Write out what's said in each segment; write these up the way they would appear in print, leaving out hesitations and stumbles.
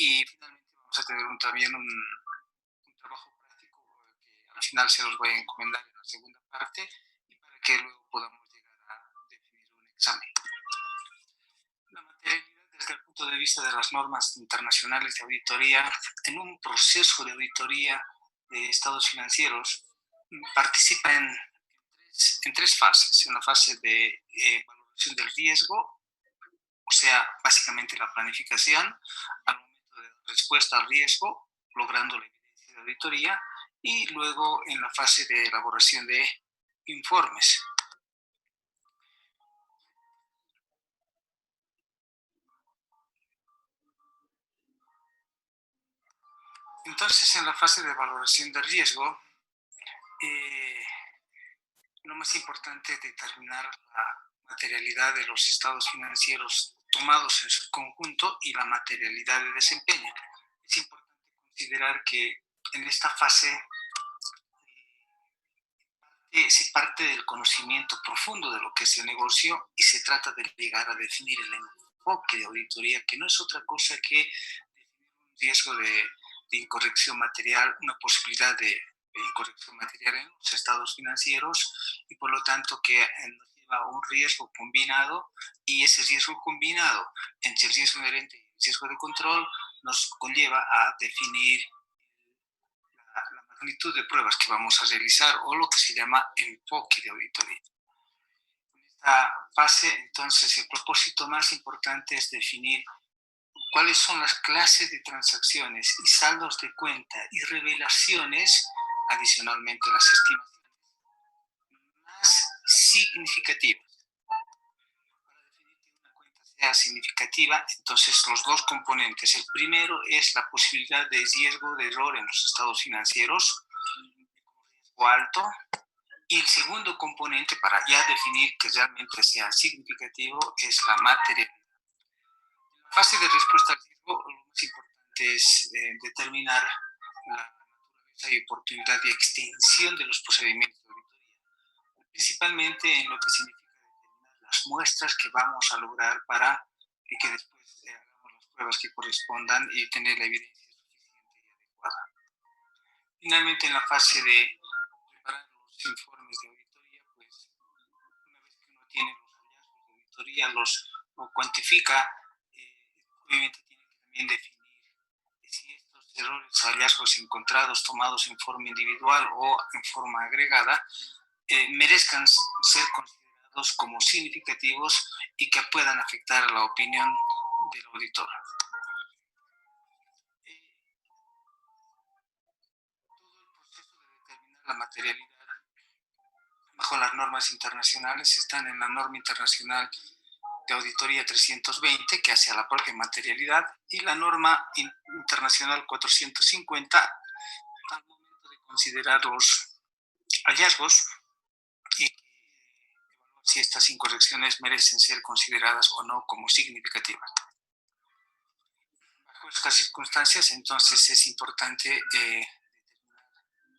Y finalmente vamos a tener también un trabajo práctico que al final se los voy a encomendar en la segunda parte y para que luego podamos llegar a definir un examen. La materialidad desde el punto de vista de las normas internacionales de auditoría, en un proceso de auditoría de estados financieros, participa en tres fases. En la fase de valoración del riesgo, o sea, básicamente la planificación, al momento de respuesta al riesgo, logrando la evidencia de auditoría, y luego en la fase de elaboración de informes. Entonces, en la fase de valoración de riesgo, eh, lo más importante es determinar la materialidad de los estados financieros tomados en su conjunto y la materialidad de desempeño. Es importante considerar que en esta fase se parte del conocimiento profundo de lo que es el negocio y se trata de llegar a definir el enfoque de auditoría, que no es otra cosa que definir un riesgo de incorrección material, una posibilidad de incorrección material en los estados financieros y por lo tanto que nos lleva a un riesgo combinado y ese riesgo combinado entre el riesgo inherente y el riesgo de control nos conlleva a definir la magnitud de pruebas que vamos a realizar o lo que se llama enfoque de auditoría. En esta fase, entonces, el propósito más importante es definir cuáles son las clases de transacciones y saldos de cuenta y revelaciones, adicionalmente las estimaciones más significativas. Para definir que una cuenta sea significativa, entonces los dos componentes. El primero es la posibilidad de riesgo de error en los estados financieros, o alto, y el segundo componente para ya definir que realmente sea significativo es la materialidad. En la fase de respuesta al riesgo, lo más importante es determinar la naturaleza y oportunidad de extensión de los procedimientos de auditoría, principalmente en lo que significa determinar las muestras que vamos a lograr para que después hagamos las pruebas que correspondan y tener la evidencia suficiente y adecuada. Finalmente, en la fase de preparar los informes de auditoría, pues una vez que uno tiene los hallazgos de auditoría, los cuantifica, obviamente tiene que también definir si estos errores o hallazgos encontrados, tomados en forma individual o en forma agregada, merezcan ser considerados como significativos y que puedan afectar a la opinión del auditor. Todo el proceso de determinar la materialidad bajo las normas internacionales están en la norma internacional de auditoría 320, que hace a la propia materialidad, y la norma internacional 450 al momento de considerar los hallazgos y si estas incorrecciones merecen ser consideradas o no como significativas. Bajo estas circunstancias, entonces es importante determinar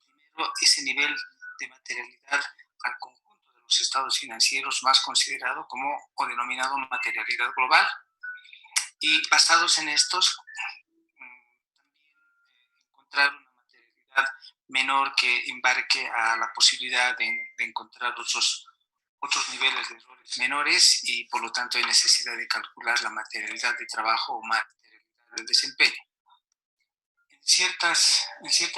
primero ese nivel de materialidad al conjunto de los estados financieros más considerado como o denominado materialidad global, y basados en estos también encontrar una materialidad menor que embarque a la posibilidad de encontrar otros niveles de errores menores y por lo tanto hay necesidad de calcular la materialidad de trabajo o materialidad de desempeño. En ciertas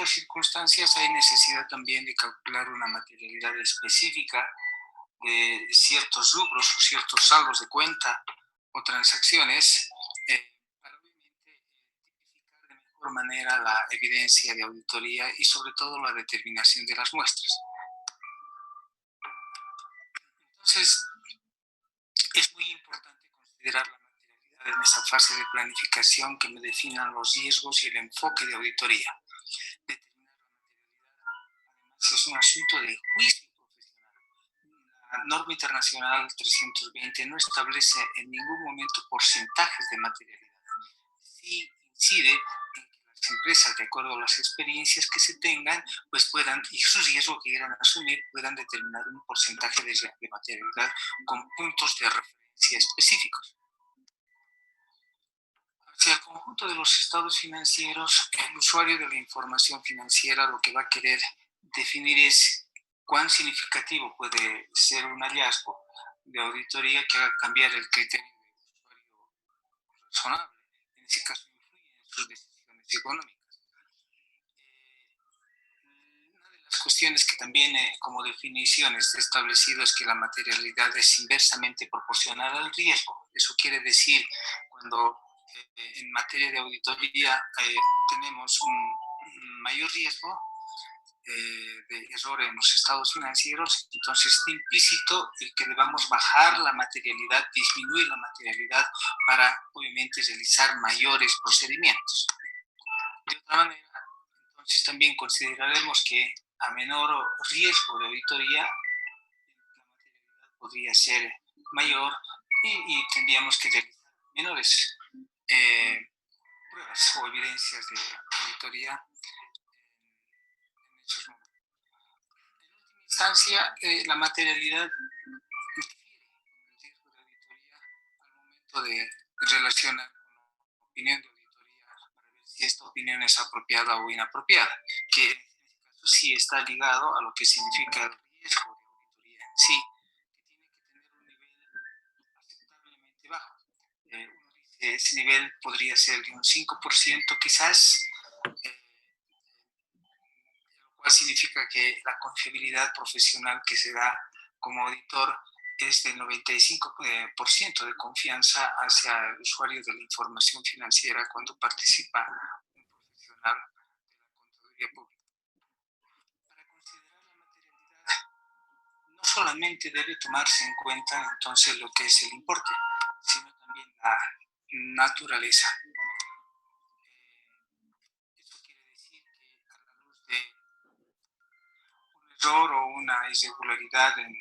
circunstancias hay necesidad también de calcular una materialidad específica de ciertos rubros o ciertos saldos de cuenta o transacciones para obviamente tipificar de mejor manera la evidencia de auditoría y sobre todo la determinación de las muestras. Entonces, es muy importante considerar la materialidad en esa fase de planificación que me definan los riesgos y el enfoque de auditoría. Determinar la materialidad, además, es un asunto de juicio profesional. La norma internacional 320 no establece en ningún momento porcentajes de materialidad. Sí incide en que las empresas, de acuerdo a las experiencias que se tengan, pues puedan, y su riesgo que quieran asumir, puedan determinar un porcentaje de materialidad con puntos de referencia específicos. Hacia el conjunto de los estados financieros, el usuario de la información financiera lo que va a querer definir es cuán significativo puede ser un hallazgo de auditoría que haga cambiar el criterio de usuario razonable. En ese caso, influye en sus decisiones económicas. Una de las cuestiones que también, como definición, está establecido es que la materialidad es inversamente proporcional al riesgo. Eso quiere decir, cuando en materia de auditoría tenemos un mayor riesgo de error en los estados financieros, entonces está implícito el que debamos bajar la materialidad, disminuir la materialidad para, obviamente, realizar mayores procedimientos. De otra manera, entonces también consideraremos que a menor riesgo de auditoría, la materialidad podría ser mayor y tendríamos que realizar menores eh, pruebas o evidencias de auditoría en esos momentos. En última instancia, la materialidad difiere con el riesgo de auditoría al momento de relacionar con la opinión de auditoría para ver si esta opinión es apropiada o inapropiada, que en este caso sí está ligado a lo que significa el riesgo de auditoría en sí, que tiene que tener un nivel aceptablemente bajo. Uno dice, ese nivel podría ser de un 5% quizás, lo cual significa que la confiabilidad profesional que se da como auditor es del 95% de confianza hacia el usuario de la información financiera cuando participa un profesional de la Contaduría Pública. Para considerar la materialidad, no solamente debe tomarse en cuenta entonces lo que es el importe, sino también la naturaleza. Eso quiere decir que a la luz de un error o una irregularidad en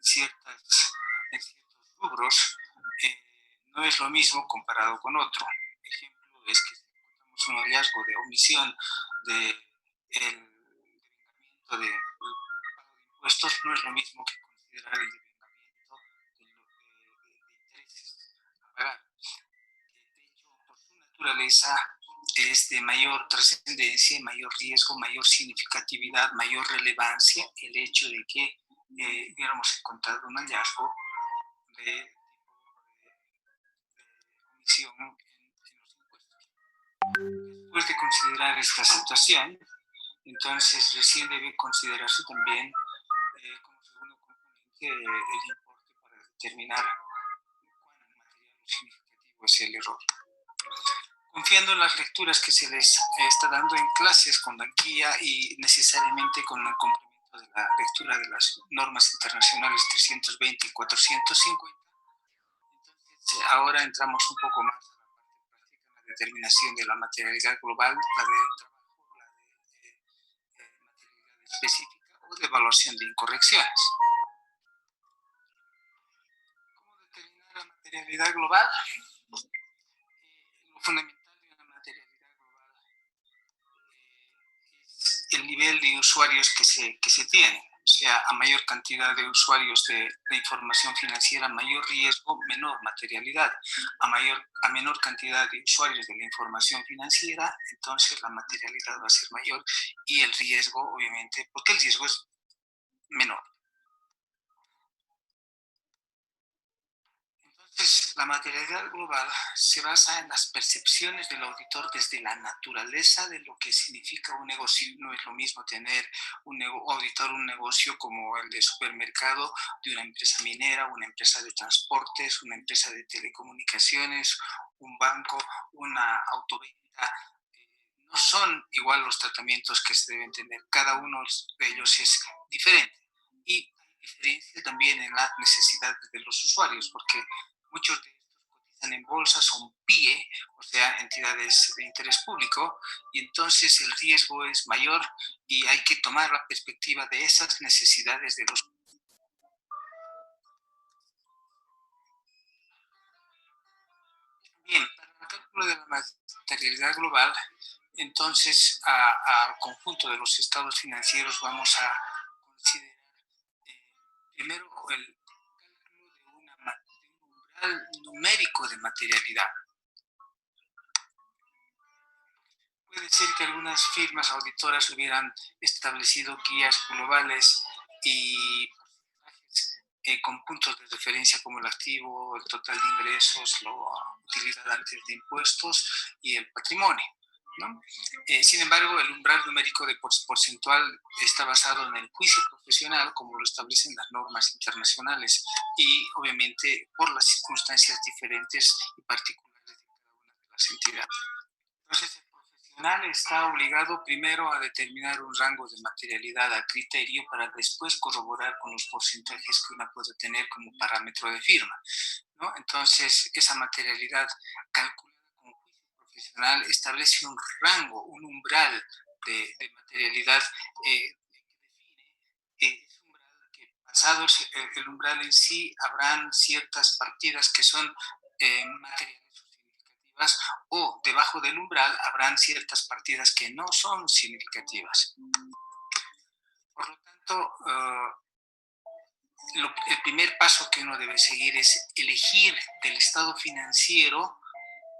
ciertos rubros, no es lo mismo comparado con otro. Ejemplo es que si encontramos un hallazgo de omisión de el devengamiento de pago de impuestos, no es lo mismo que considerar el devengamiento de intereses a pagar. De hecho, por su naturaleza, es de mayor trascendencia, mayor riesgo, mayor significatividad, mayor relevancia el hecho de que hubiéramos encontrado un hallazgo de omisión en los impuestos. Después de considerar esta situación, entonces recién debe considerarse también como segundo componente el importe para determinar cuán material o significativo es el error. Confiando en las lecturas que se les está dando en clases con la guía y necesariamente con el complemento de la lectura de las normas internacionales 320 y 450, entonces ahora entramos un poco más a la parte práctica, la determinación de la materialidad global, la de trabajo, la de materialidad específica o de evaluación de incorrecciones. ¿Cómo determinar la materialidad global? Lo fundamental de una materialidad global es el nivel de usuarios que se tiene. O sea, a mayor cantidad de usuarios de información financiera, mayor riesgo, menor materialidad. A menor cantidad de usuarios de la información financiera, entonces la materialidad va a ser mayor y el riesgo, obviamente, porque el riesgo es menor. Entonces, la materialidad global se basa en las percepciones del auditor desde la naturaleza de lo que significa un negocio. No es lo mismo tener auditar un negocio como el de supermercado de una empresa minera, una empresa de transportes, una empresa de telecomunicaciones, un banco, una autoventa. No son igual los tratamientos que se deben tener. Cada uno de ellos es diferente. Y hay diferencia también en las necesidades de los usuarios, porque muchos de estos cotizan en bolsa, son PIE, o sea, entidades de interés público, y entonces el riesgo es mayor y hay que tomar la perspectiva de esas necesidades de los. Bien, para el cálculo de la materialidad global, entonces al conjunto de los estados financieros vamos a considerar primero el cálculo de un umbral numérico de materialidad. puede ser que algunas firmas auditoras hubieran establecido guías globales y con puntos de referencia como el activo, el total de ingresos, la utilidad antes de impuestos y el patrimonio, ¿no? Sin embargo, el umbral numérico de porcentual está basado en el juicio profesional, como lo establecen las normas internacionales, y obviamente por las circunstancias diferentes y particulares de cada una de las entidades. Entonces, el profesional está obligado primero a determinar un rango de materialidad a criterio para después corroborar con los porcentajes que una puede tener como parámetro de firma, ¿no? Entonces, esa materialidad calculada con juicio profesional establece un rango, un umbral de materialidad ese umbral que pasados el umbral en sí, habrán ciertas partidas que son materiales significativas o debajo del umbral habrán ciertas partidas que no son significativas. Por lo tanto, el primer paso que uno debe seguir es elegir del estado financiero,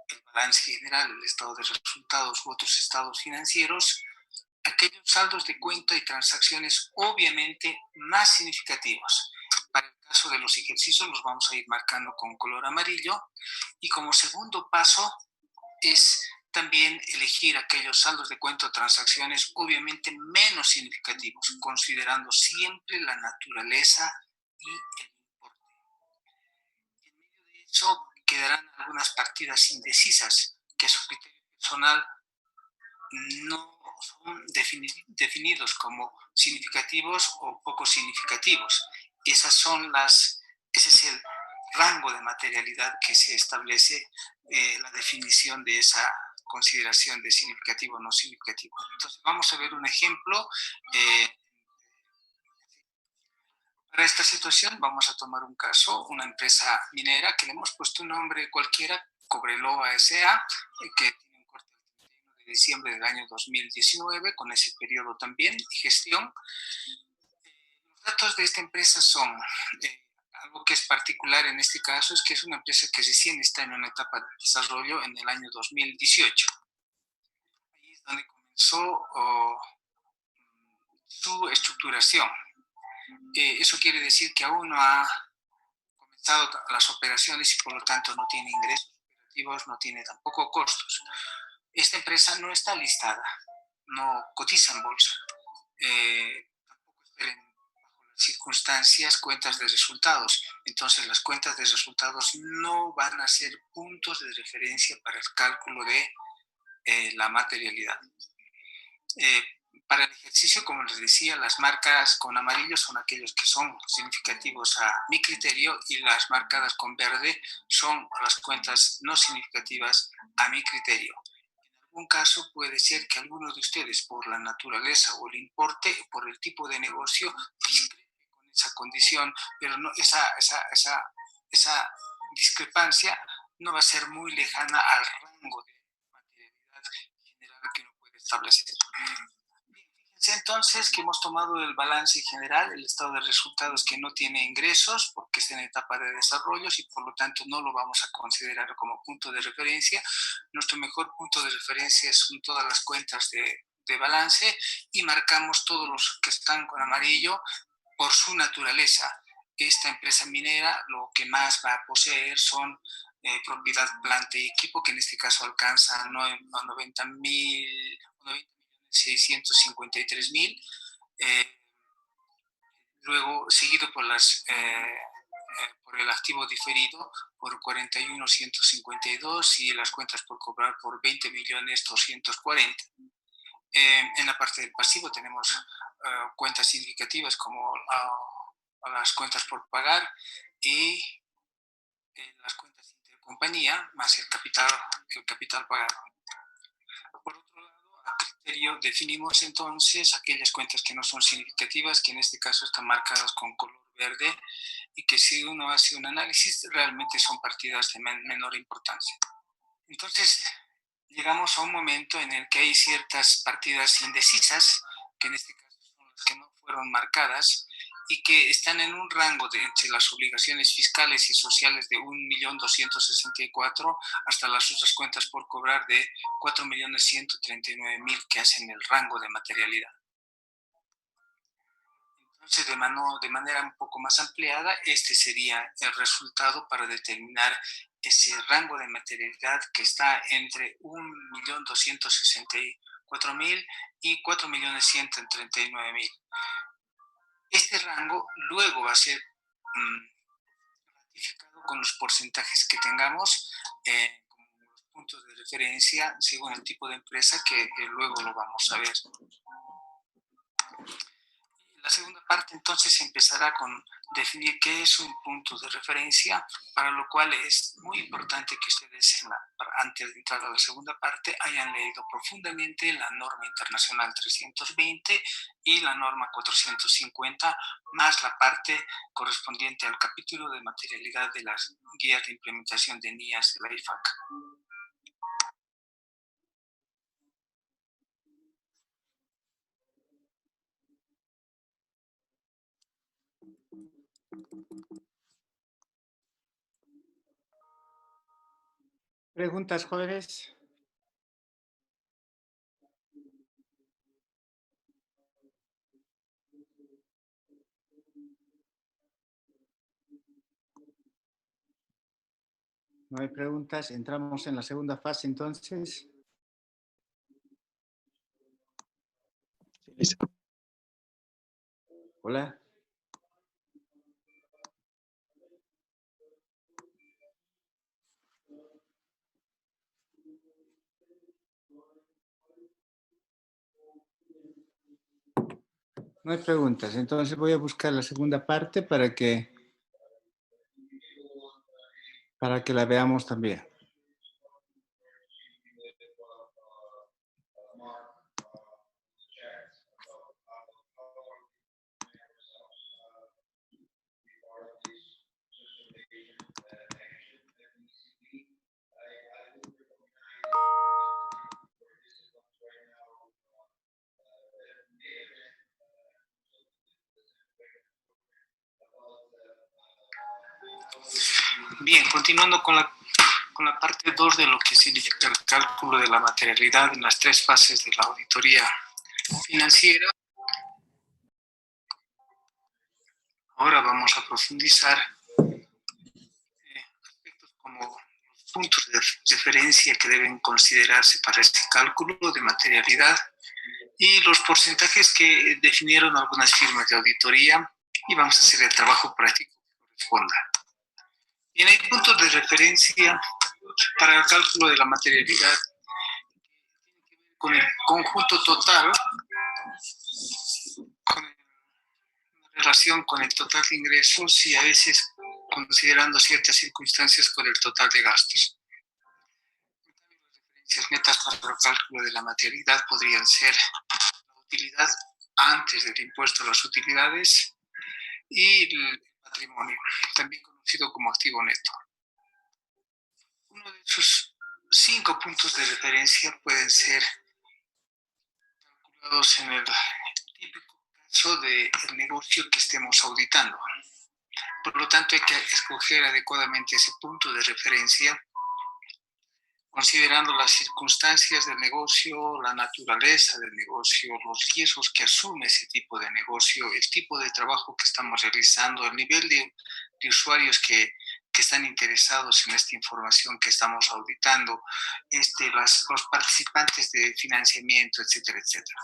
el balance general, el estado de resultados u otros estados financieros, aquellos saldos de cuenta y transacciones obviamente más significativos. Para el caso de los ejercicios los vamos a ir marcando con color amarillo y como segundo paso es también elegir aquellos saldos de cuenta o transacciones obviamente menos significativos, considerando siempre la naturaleza y el importe. En medio de eso quedarán algunas partidas indecisas que a su criterio personal no son definidos como significativos o poco significativos. Ese es el rango de materialidad que se establece la definición de esa consideración de significativo o no significativo. Entonces vamos a ver un ejemplo. Para esta situación vamos a tomar un caso, una empresa minera que le hemos puesto un nombre cualquiera, Cobreloa S.A., que tiene un corte del 31 de diciembre del año 2019, con ese periodo también, y gestión. Los datos de esta empresa son, algo que es particular en este caso es que es una empresa que recién está en una etapa de desarrollo en el año 2018. Ahí es donde comenzó su estructuración. Eso quiere decir que aún no ha comenzado las operaciones y por lo tanto no tiene ingresos operativos, no tiene tampoco costos. Esta empresa no está listada, no cotiza en bolsa, tampoco esperen bajo las circunstancias cuentas de resultados. Entonces las cuentas de resultados no van a ser puntos de referencia para el cálculo de la materialidad. Para el ejercicio, como les decía, las marcas con amarillo son aquellos que son significativos a mi criterio y las marcadas con verde son las cuentas no significativas a mi criterio. En algún caso puede ser que alguno de ustedes, por la naturaleza o el importe, por el tipo de negocio, discrepe con esa condición, pero no, esa discrepancia no va a ser muy lejana al rango de materialidad general que uno puede establecer. Entonces, que hemos tomado el balance general, el estado de resultados que no tiene ingresos porque está en etapa de desarrollo y por lo tanto no lo vamos a considerar como punto de referencia. Nuestro mejor punto de referencia son todas las cuentas de balance y marcamos todos los que están con amarillo por su naturaleza. Esta empresa minera lo que más va a poseer son propiedad, planta y equipo, que en este caso alcanza a 90.653.000, luego seguido por el activo diferido por 41.152 y las cuentas por cobrar por 20.240.000. En la parte del pasivo tenemos cuentas significativas como las cuentas por pagar y las cuentas intercompañía más el capital pagado. Por otro lado, a criterio definimos entonces aquellas cuentas que no son significativas, que en este caso están marcadas con color verde y que si uno hace un análisis realmente son partidas de menor importancia. Entonces, llegamos a un momento en el que hay ciertas partidas indecisas, que en este caso son las que no fueron marcadas, y que están en un rango entre las obligaciones fiscales y sociales de 1.264.000 hasta las otras cuentas por cobrar de 4.139.000 que hacen el rango de materialidad. Entonces, de manera un poco más ampliada, este sería el resultado para determinar ese rango de materialidad que está entre 1.264.000 y 4.139.000. Este rango luego va a ser ratificado con los porcentajes que tengamos como los puntos de referencia según el tipo de empresa que luego lo vamos a ver. La segunda parte entonces empezará con definir qué es un punto de referencia, para lo cual es muy importante que ustedes antes de entrar a la segunda parte hayan leído profundamente la norma internacional 320 y la norma 450, más la parte correspondiente al capítulo de materialidad de las guías de implementación de NIAS de la IFAC. ¿Preguntas, jóvenes? No hay preguntas. Entramos en la segunda fase, entonces. Hola. No hay preguntas. Entonces voy a buscar la segunda parte para que la veamos también. Bien, continuando con la parte 2 de lo que significa el cálculo de la materialidad en las tres fases de la auditoría financiera. Ahora vamos a profundizar aspectos como los puntos de referencia que deben considerarse para este cálculo de materialidad y los porcentajes que definieron algunas firmas de auditoría, y vamos a hacer el trabajo práctico que corresponda. Bien, hay puntos de referencia para el cálculo de la materialidad con el conjunto total, en relación con el total de ingresos y a veces considerando ciertas circunstancias con el total de gastos. Las metas para el cálculo de la materialidad podrían ser la utilidad antes del impuesto a las utilidades y el patrimonio, también conocido como activo neto. Uno de esos 5 puntos de referencia pueden ser calculados en el típico caso del negocio que estemos auditando. Por lo tanto, hay que escoger adecuadamente ese punto de referencia, considerando las circunstancias del negocio, la naturaleza del negocio, los riesgos que asume ese tipo de negocio, el tipo de trabajo que estamos realizando, el nivel de usuarios que están interesados en esta información que estamos auditando, los participantes de financiamiento, etcétera, etcétera.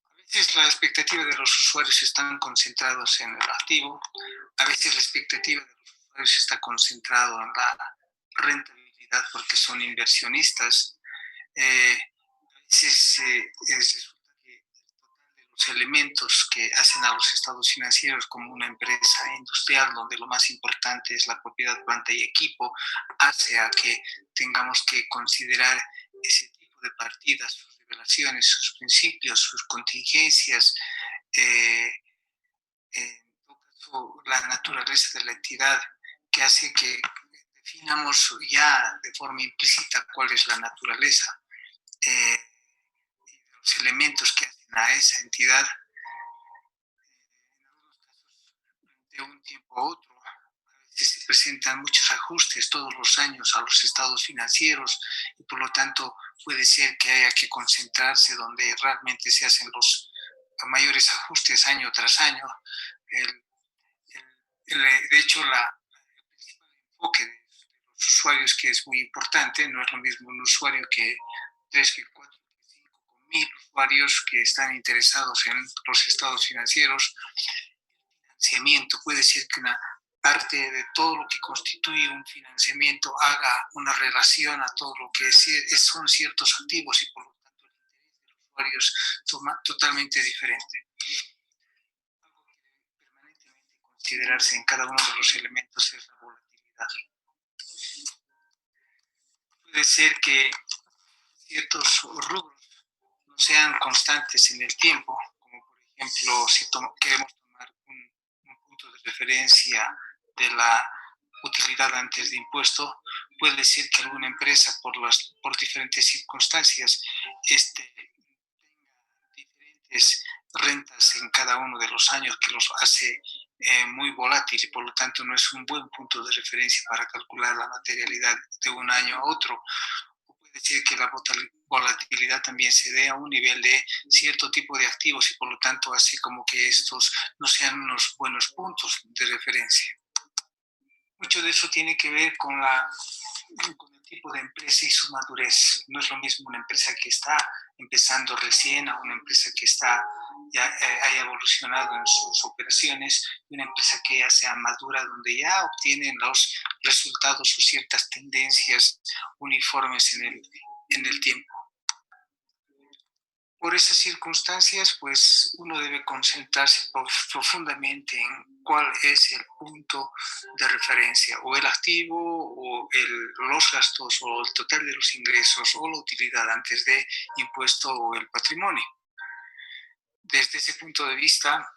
A veces la expectativa de los usuarios están concentrados en el activo, a veces la expectativa de los usuarios está concentrado en la rentabilidad porque son inversionistas. A veces resulta que el total de los elementos que hacen a los estados financieros como una empresa industrial donde lo más importante es la propiedad, planta y equipo, hace a que tengamos que considerar ese tipo de partidas, sus revelaciones, sus principios, sus contingencias, en todo caso, la naturaleza de la entidad, que hace que definamos ya de forma implícita cuál es la naturaleza, los elementos que hacen a esa entidad de un tiempo a otro. A veces se presentan muchos ajustes todos los años a los estados financieros y por lo tanto puede ser que haya que concentrarse donde realmente se hacen los mayores ajustes año tras año. El, de hecho, el principal enfoque de los usuarios, que es muy importante, no es lo mismo un usuario que 3, que 4, que 5 mil usuarios que están interesados en los estados financieros. Financiamiento puede ser que una parte de todo lo que constituye un financiamiento haga una relación a todo lo que son ciertos activos y por lo tanto el interés de los usuarios toma totalmente diferente. Algo que debe permanentemente considerarse en cada uno de los elementos es la volatilidad. Puede ser que ciertos rubros no sean constantes en el tiempo, como por ejemplo si queremos tomar un punto de referencia de la utilidad antes de impuesto, puede ser que alguna empresa por diferentes circunstancias tenga diferentes rentas en cada uno de los años que los hace muy volátil y por lo tanto no es un buen punto de referencia para calcular la materialidad de un año a otro. Puede ser que la volatilidad también se dé a un nivel de cierto tipo de activos y por lo tanto hace como que estos no sean unos buenos puntos de referencia. Mucho de eso tiene que ver con el tipo de empresa y su madurez. No es lo mismo una empresa que está empezando recién a una empresa que ya haya evolucionado en sus operaciones y una empresa que ya sea madura, donde ya obtienen los resultados o ciertas tendencias uniformes en el tiempo. Por esas circunstancias, pues uno debe concentrarse profundamente en cuál es el punto de referencia, o el activo, o los gastos, o el total de los ingresos, o la utilidad antes de impuesto, o el patrimonio. Desde ese punto de vista,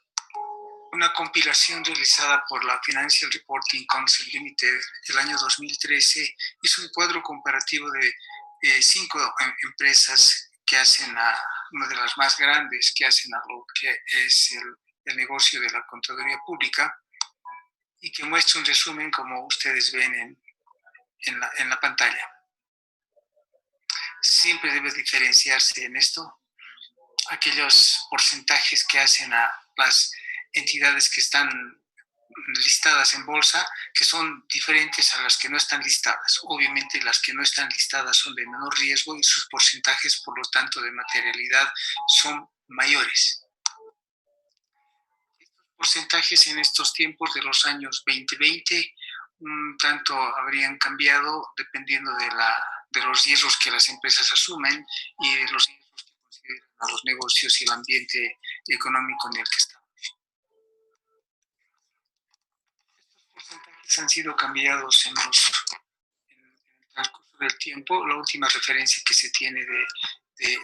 una compilación realizada por la Financial Reporting Council Limited el año 2013 hizo un cuadro comparativo de 5 empresas que hacen una de las más grandes que hacen a lo que es el negocio de la contaduría pública y que muestra un resumen como ustedes ven en la pantalla. Siempre debe diferenciarse en esto aquellos porcentajes que hacen a las entidades que están listadas en bolsa, que son diferentes a las que no están listadas. Obviamente las que no están listadas son de menor riesgo y sus porcentajes, por lo tanto, de materialidad son mayores. Estos porcentajes en estos tiempos de los años 2020 un tanto habrían cambiado dependiendo de los riesgos que las empresas asumen y de los riesgos que consideran a los negocios y el ambiente económico en el que estamos. Porcentajes han sido cambiados en el transcurso del tiempo. La última referencia que se tiene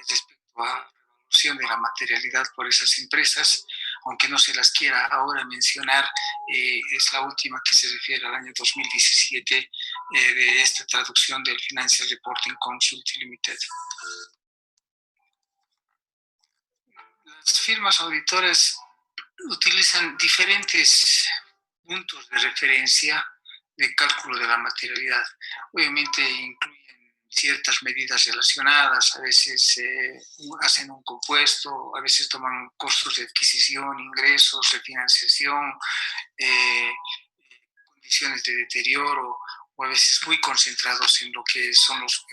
respecto a la evolución de la materialidad por esas empresas, aunque no se las quiera ahora mencionar, es la última que se refiere al año 2017 de esta traducción del Financial Reporting Council Limited. Las firmas auditoras utilizan diferentes puntos de referencia de cálculo de la materialidad. Obviamente incluyen ciertas medidas relacionadas, a veces hacen un compuesto, a veces toman costos de adquisición, ingresos, refinanciación, condiciones de deterioro, o a veces muy concentrados en lo que son los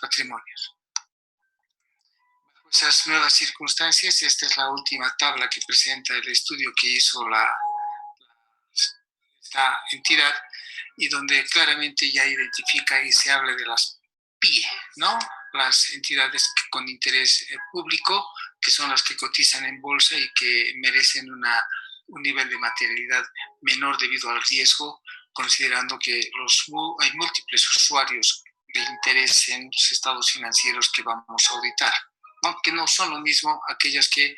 patrimonios. Esas nuevas circunstancias, esta es la última tabla que presenta el estudio que hizo esta entidad y donde claramente ya identifica y se habla de las PIE, ¿no? Las entidades con interés público, que son las que cotizan en bolsa y que merecen un nivel de materialidad menor debido al riesgo, considerando que hay múltiples usuarios de interés en los estados financieros que vamos a auditar, ¿no? Que no son lo mismo aquellas que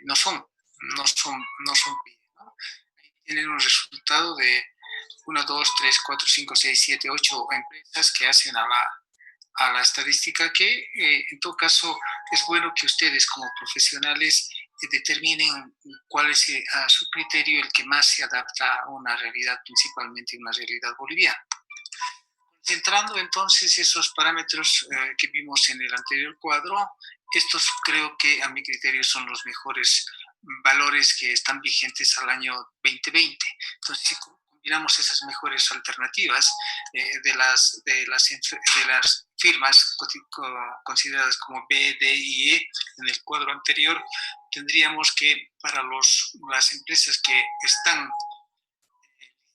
no son PIE, ¿no? Tienen un resultado de 1, 2, 3, 4, 5, 6, 7, 8 empresas que hacen a a la estadística que en todo caso es bueno que ustedes como profesionales determinen cuál es a su criterio el que más se adapta a una realidad, principalmente una realidad boliviana. Centrando entonces esos parámetros que vimos en el anterior cuadro, estos creo que a mi criterio son los mejores valores que están vigentes al año 2020. Entonces, si combinamos esas mejores alternativas de las firmas consideradas como B, D y E en el cuadro anterior, tendríamos que para las empresas que están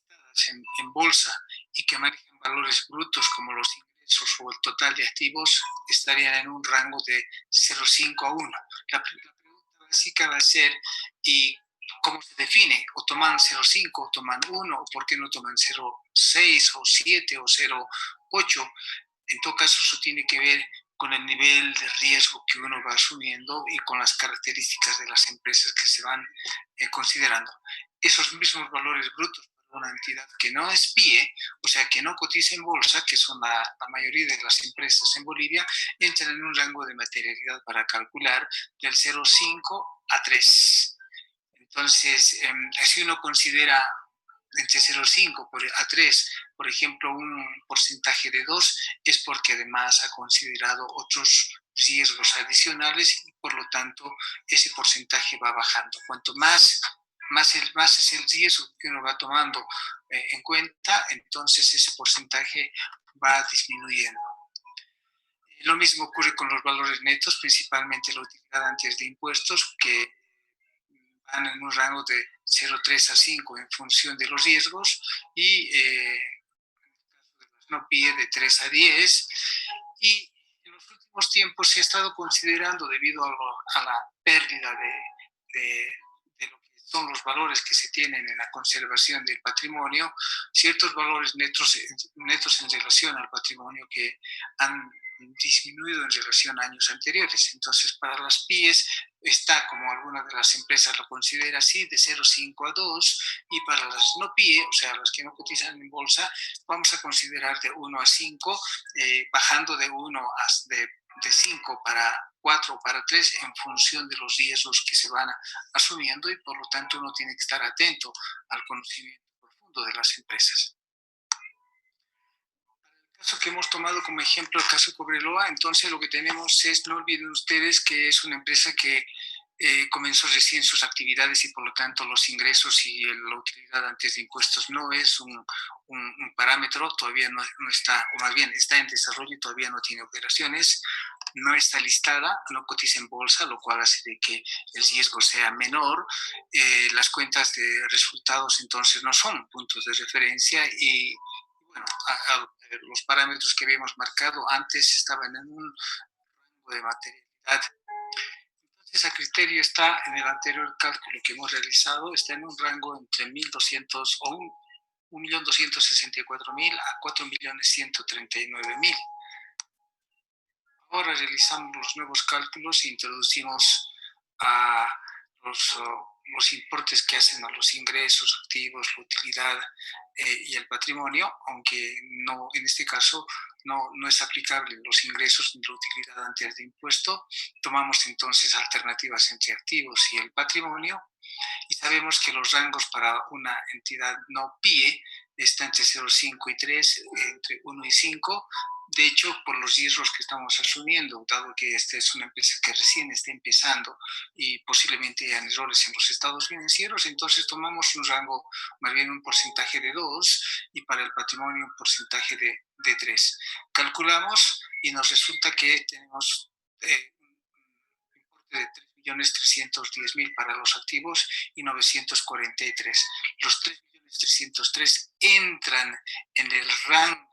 listadas en bolsa y que manejan valores brutos como los ingresos o el total de activos, estarían en un rango de 0,5 a 1. La pregunta básica va a ser, ¿y cómo se define? ¿O toman 0,5 o toman 1? ¿O por qué no toman 0,6 o 7 o 0,8? En todo caso, eso tiene que ver con el nivel de riesgo que uno va asumiendo y con las características de las empresas que se van considerando. Esos mismos valores brutos para una entidad que no es PIE, o sea, que no cotiza en bolsa, que son la mayoría de las empresas en Bolivia, entran en un rango de materialidad para calcular del 0,5 a 3. Entonces, si uno considera entre 0,5 a 3, por ejemplo, un porcentaje de 2, es porque además ha considerado otros riesgos adicionales y por lo tanto ese porcentaje va bajando. Cuanto más es el riesgo que uno va tomando en cuenta, entonces ese porcentaje va disminuyendo. Lo mismo ocurre con los valores netos, principalmente la utilidad antes de impuestos, que van en un rango de 0,3 a 5 en función de los riesgos y no pide de 3 a 10. Y en los últimos tiempos se ha estado considerando, debido a la pérdida de lo que son los valores que se tienen en la conservación del patrimonio, ciertos valores netos en relación al patrimonio que han disminuido en relación a años anteriores. Entonces, para las PIEs está, como alguna de las empresas lo considera así, de 0,5 a 2, y para las no PIE, o sea, las que no cotizan en bolsa, vamos a considerar de 1 a 5, bajando de 1 a de 5 para 4 o para 3 en función de los riesgos que se van asumiendo, y por lo tanto uno tiene que estar atento al conocimiento profundo de las empresas. El caso que hemos tomado como ejemplo, el caso Cobreloa, entonces lo que tenemos es, no olviden ustedes que es una empresa que comenzó recién sus actividades y por lo tanto los ingresos y la utilidad antes de impuestos no es un parámetro, todavía no está, o más bien está en desarrollo y todavía no tiene operaciones, no está listada, no cotiza en bolsa, lo cual hace de que el riesgo sea menor. Las cuentas de resultados entonces no son puntos de referencia y bueno, los parámetros que habíamos marcado antes estaban en un rango de materialidad. Entonces, a criterio está en el anterior cálculo que hemos realizado, está en un rango entre 1.200 o 1.264.000 a 4.139.000. Ahora realizamos los nuevos cálculos e introducimos a los importes que hacen a los ingresos, activos, la utilidad y el patrimonio, aunque no, en este caso no es aplicable los ingresos ni la utilidad antes de impuesto. Tomamos entonces alternativas entre activos y el patrimonio y sabemos que los rangos para una entidad no PIE están entre 0,5 y 3, entre 1 y 5. De hecho, por los riesgos que estamos asumiendo, dado que esta es una empresa que recién está empezando y posiblemente hayan errores en los estados financieros, entonces tomamos un rango, más bien un porcentaje de 2 y para el patrimonio un porcentaje de 3. Calculamos y nos resulta que tenemos un importe de 3.310.000 para los activos y 943. Los 3.303.000 entran en el rango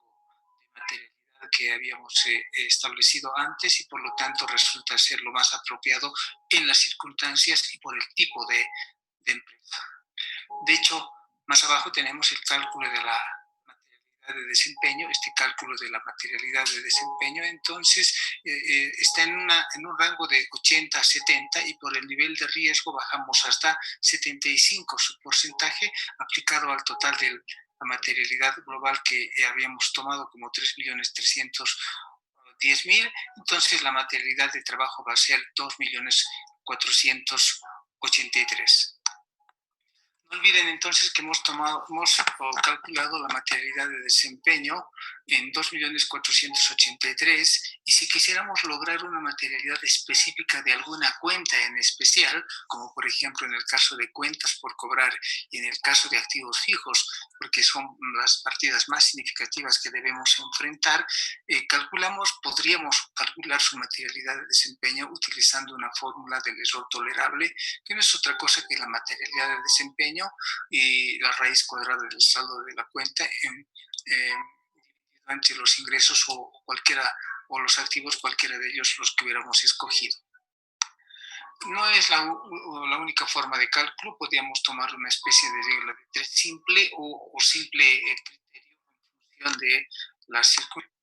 de materialidad que habíamos establecido antes y por lo tanto resulta ser lo más apropiado en las circunstancias y por el tipo de empresa. De hecho, más abajo tenemos el cálculo de la materialidad de desempeño. Este cálculo de la materialidad de desempeño entonces está en un rango de 80 a 70 y por el nivel de riesgo bajamos hasta 75 su porcentaje aplicado al total de la materialidad global que habíamos tomado como 3.310.000 10.000, entonces la materialidad de trabajo va a ser 2.483.000. No olviden entonces que hemos calculado la materialidad de desempeño en 2.483.000 y si quisiéramos lograr una materialidad específica de alguna cuenta en especial, como por ejemplo en el caso de cuentas por cobrar y en el caso de activos fijos, porque son las partidas más significativas que debemos enfrentar, podríamos calcular su materialidad de desempeño utilizando una fórmula del error tolerable, que no es otra cosa que la materialidad de desempeño y la raíz cuadrada del saldo de la cuenta entre los ingresos o los activos, cualquiera de ellos los que hubiéramos escogido. No es la única forma de cálculo, podríamos tomar una especie de regla de tres simple o simple criterio en función de las circunstancias.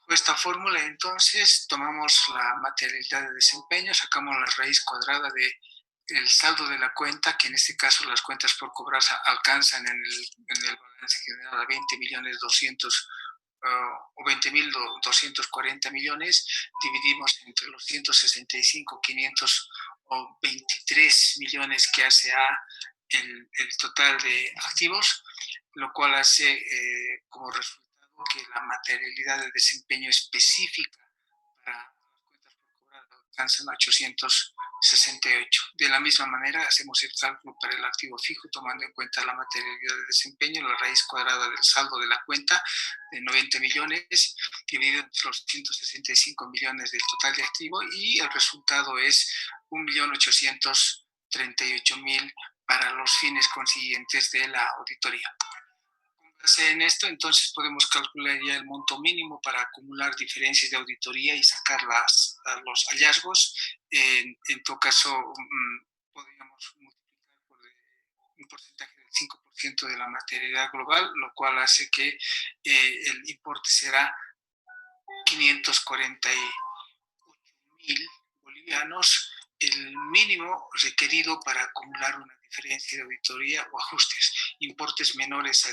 Bajo esta fórmula, entonces, tomamos la materialidad de desempeño, sacamos la raíz cuadrada del saldo de la cuenta, que en este caso las cuentas por cobrar alcanzan en el balance general a 20.200.000 o 20.240 millones, dividimos entre los 165.500 o 23 millones que hace el total de activos, lo cual hace como resultado que la materialidad de desempeño específica para las cuentas por cobrar alcanzan a 868. De la misma manera, hacemos el cálculo para el activo fijo, tomando en cuenta la materialidad de desempeño, la raíz cuadrada del saldo de la cuenta de 90 millones, dividido entre los 165 millones del total de activo, y el resultado es 1.838.000 para los fines consiguientes de la auditoría. En esto, entonces podemos calcular ya el monto mínimo para acumular diferencias de auditoría y sacar los hallazgos. En todo caso, podríamos multiplicar por un porcentaje del 5% de la materialidad global, lo cual hace que el importe será 548.000 bolivianos, el mínimo requerido para acumular una diferencia de auditoría o ajustes. Importes menores a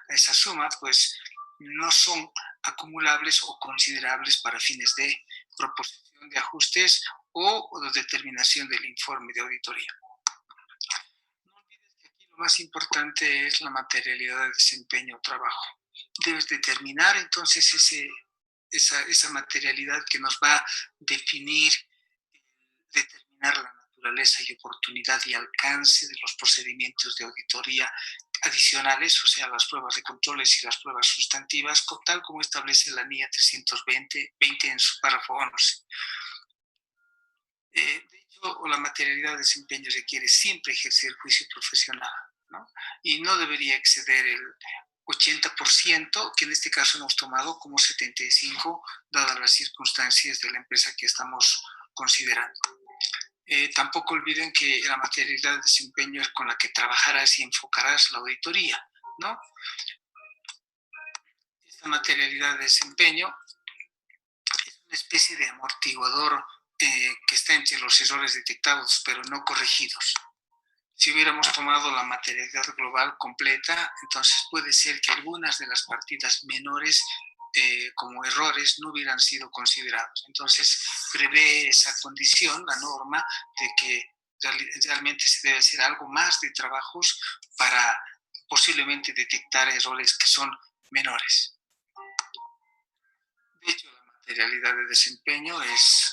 esa suma, pues no son acumulables o considerables para fines de proposición de ajustes o de determinación del informe de auditoría. No olvides que aquí lo más importante es la materialidad de desempeño o trabajo. Debes determinar entonces esa materialidad que nos va a determinar la naturaleza y oportunidad y alcance de los procedimientos de auditoría adicionales, o sea, las pruebas de controles y las pruebas sustantivas, tal como establece la NIA 320 en su párrafo 11. De hecho, la materialidad de desempeño requiere siempre ejercer juicio profesional, ¿no? Y no debería exceder el 80%, que en este caso hemos tomado como 75%, dadas las circunstancias de la empresa que estamos considerando. Tampoco olviden que la materialidad de desempeño es con la que trabajarás y enfocarás la auditoría, ¿no? Esta materialidad de desempeño es una especie de amortiguador que está entre los errores detectados pero no corregidos. Si hubiéramos tomado la materialidad global completa, entonces puede ser que algunas de las partidas menores como errores no hubieran sido considerados. Entonces prevé esa condición, la norma, de que realmente se debe hacer algo más de trabajos para posiblemente detectar errores que son menores. De hecho, la materialidad de desempeño es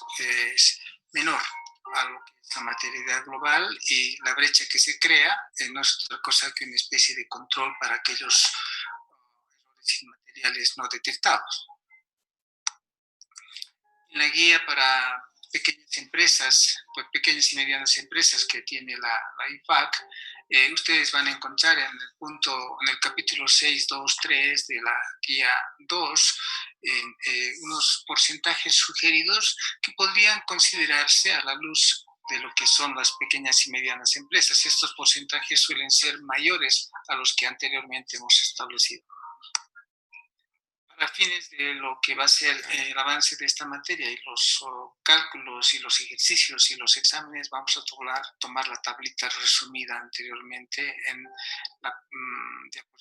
menor a lo que es la materialidad global, y la brecha que se crea no es otra cosa que una especie de control para aquellos errores inmateriales no detectados. En la guía para pequeñas empresas, pues pequeñas y medianas empresas que tiene la IFAC, ustedes van a encontrar en el capítulo 6.2.3 de la guía 2, unos porcentajes sugeridos que podrían considerarse a la luz de lo que son las pequeñas y medianas empresas. Estos porcentajes suelen ser mayores a los que anteriormente hemos establecido. Para fines de lo que va a ser el avance de esta materia y los cálculos y los ejercicios y los exámenes, vamos a tomar la tablita resumida anteriormente en la diapositiva 25.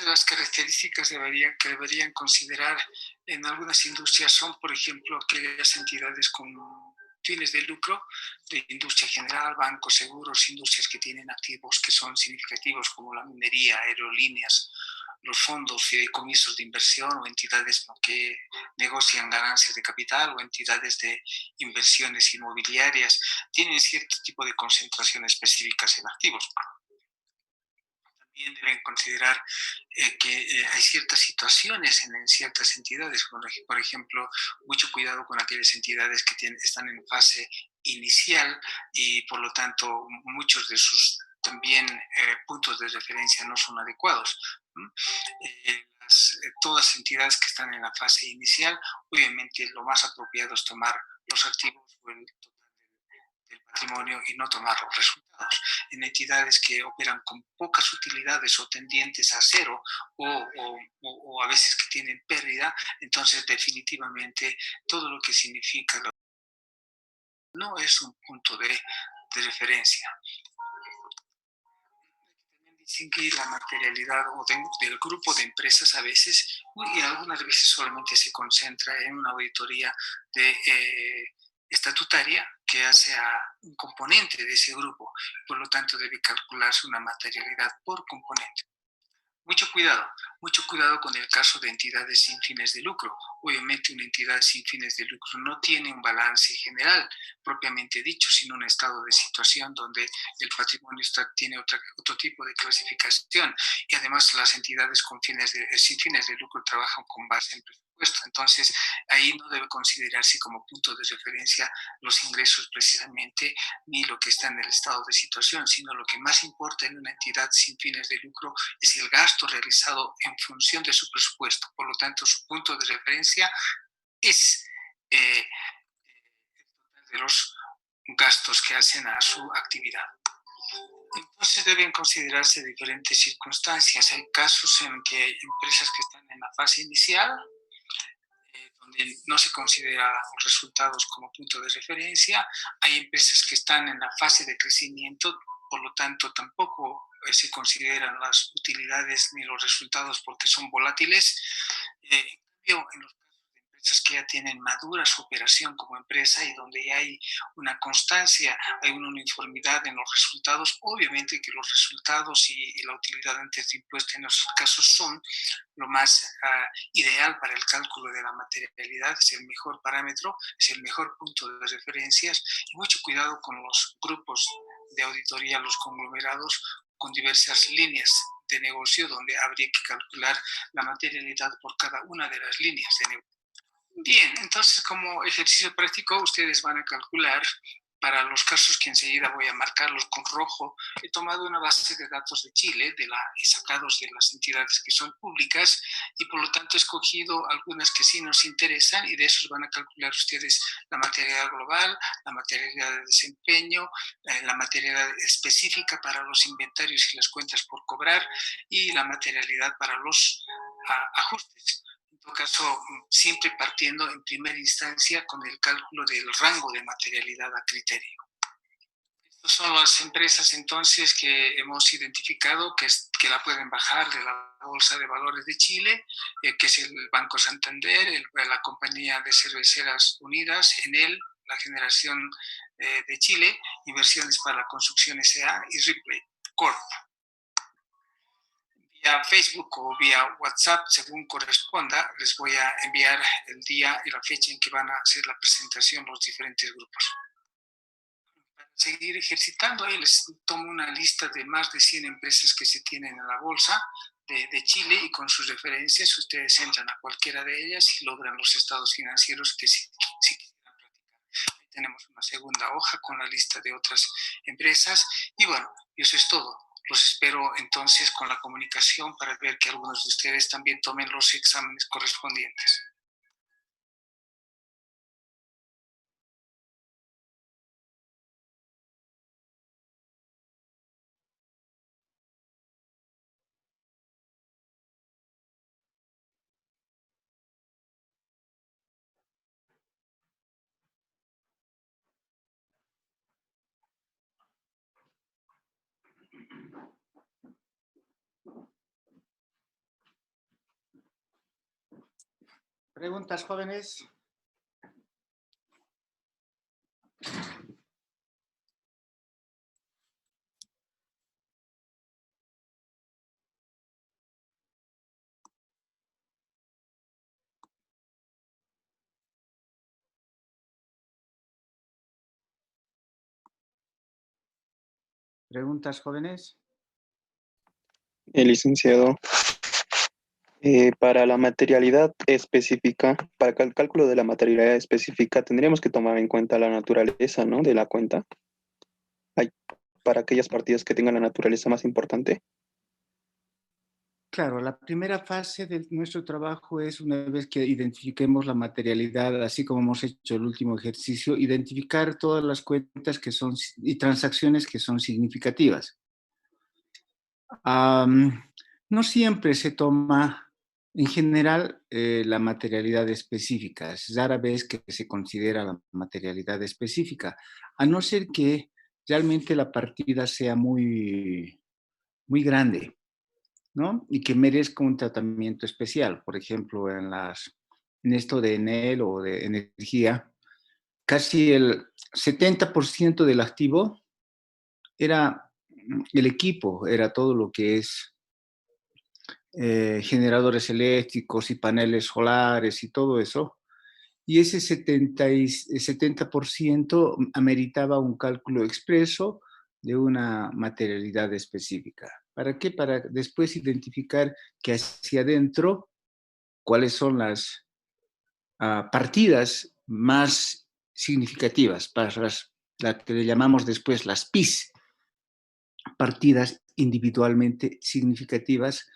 de las características que deberían considerar en algunas industrias son, por ejemplo, aquellas entidades con fines de lucro, de industria general, bancos, seguros, industrias que tienen activos que son significativos como la minería, aerolíneas, los fondos, fideicomisos de inversión o entidades que negocian ganancias de capital o entidades de inversiones inmobiliarias, tienen cierto tipo de concentración específicas en activos. También deben considerar que hay ciertas situaciones en ciertas entidades, por ejemplo, mucho cuidado con aquellas entidades que están en fase inicial y por lo tanto muchos de sus también puntos de referencia no son adecuados. Todas las entidades que están en la fase inicial, obviamente lo más apropiado es tomar los activos o el total del patrimonio y no tomar los resultados. En entidades que operan con pocas utilidades o tendientes a cero o a veces que tienen pérdida, entonces definitivamente todo lo que significa no es un punto de referencia. Distinguir la materialidad del grupo de empresas a veces y algunas veces solamente se concentra en una auditoría estatutaria que hace a un componente de ese grupo, por lo tanto debe calcularse una materialidad por componente. Mucho cuidado con el caso de entidades sin fines de lucro. Obviamente una entidad sin fines de lucro no tiene un balance general propiamente dicho, sino un estado de situación donde el patrimonio tiene otro tipo de clasificación y además las entidades sin fines de lucro trabajan con base en presupuesto. Entonces, ahí no debe considerarse como punto de referencia los ingresos precisamente ni lo que está en el estado de situación, sino lo que más importa en una entidad sin fines de lucro es el gasto realizado en función de su presupuesto. Por lo tanto, su punto de referencia es de los gastos que hacen a su actividad. Entonces deben considerarse diferentes circunstancias. Hay casos en que hay empresas que están en la fase inicial, donde no se considera los resultados como punto de referencia. Hay empresas que están en la fase de crecimiento, por lo tanto tampoco se consideran las utilidades ni los resultados porque son volátiles. En cambio, en los casos de empresas que ya tienen madura su operación como empresa y donde ya hay una constancia, hay una uniformidad en los resultados, obviamente que los resultados y la utilidad antes de impuesto en esos casos son lo más ideal para el cálculo de la materialidad, es el mejor parámetro, es el mejor punto de referencias y mucho cuidado con los grupos de auditoría, los conglomerados con diversas líneas de negocio donde habría que calcular la materialidad por cada una de las líneas de negocio. Bien, entonces como ejercicio práctico ustedes van a calcular para los casos que enseguida voy a marcarlos con rojo. He tomado una base de datos de Chile, sacados de las entidades que son públicas y por lo tanto he escogido algunas que sí nos interesan y de esos van a calcular ustedes la materialidad global, la materialidad de desempeño, la materialidad específica para los inventarios y las cuentas por cobrar y la materialidad para los ajustes. En todo caso, siempre partiendo en primera instancia con el cálculo del rango de materialidad a criterio. Estas son las empresas entonces que hemos identificado que la pueden bajar de la Bolsa de Valores de Chile, que es el Banco Santander, la Compañía de Cerveceras Unidas, Enel, la Generación de Chile, Inversiones para la Construcción S.A. y Ripley Corp. Vía Facebook o vía WhatsApp, según corresponda, les voy a enviar el día y la fecha en que van a hacer la presentación los diferentes grupos. Para seguir ejercitando, ahí les tomo una lista de más de 100 empresas que se tienen en la bolsa de Chile y con sus referencias ustedes entran a cualquiera de ellas y logran los estados financieros que si quisieran practicar. Ahí tenemos una segunda hoja con la lista de otras empresas y bueno, eso es todo. Los espero entonces con la comunicación para ver que algunos de ustedes también tomen los exámenes correspondientes. ¿Preguntas, jóvenes? ¿Preguntas, jóvenes? El licenciado, para la materialidad específica, para el cálculo de la materialidad específica, tendríamos que tomar en cuenta la naturaleza, ¿no? De la cuenta. Hay para aquellas partidas que tengan la naturaleza más importante. Claro, la primera fase de nuestro trabajo es, una vez que identifiquemos la materialidad, así como hemos hecho el último ejercicio, identificar todas las cuentas que son y transacciones que son significativas. No siempre se toma, en general, la materialidad específica. Es rara vez que se considera la materialidad específica, a no ser que realmente la partida sea muy, muy grande, ¿no? Y que merezca un tratamiento especial. Por ejemplo, en esto de Enel o de energía, casi el 70% del activo era el equipo, era todo lo que es generadores eléctricos y paneles solares y todo eso. Y ese 70% ameritaba un cálculo expreso de una materialidad específica. ¿Para qué? Para después identificar que hacia adentro, cuáles son las partidas más significativas, para las que le llamamos después las PIS, partidas individualmente significativas,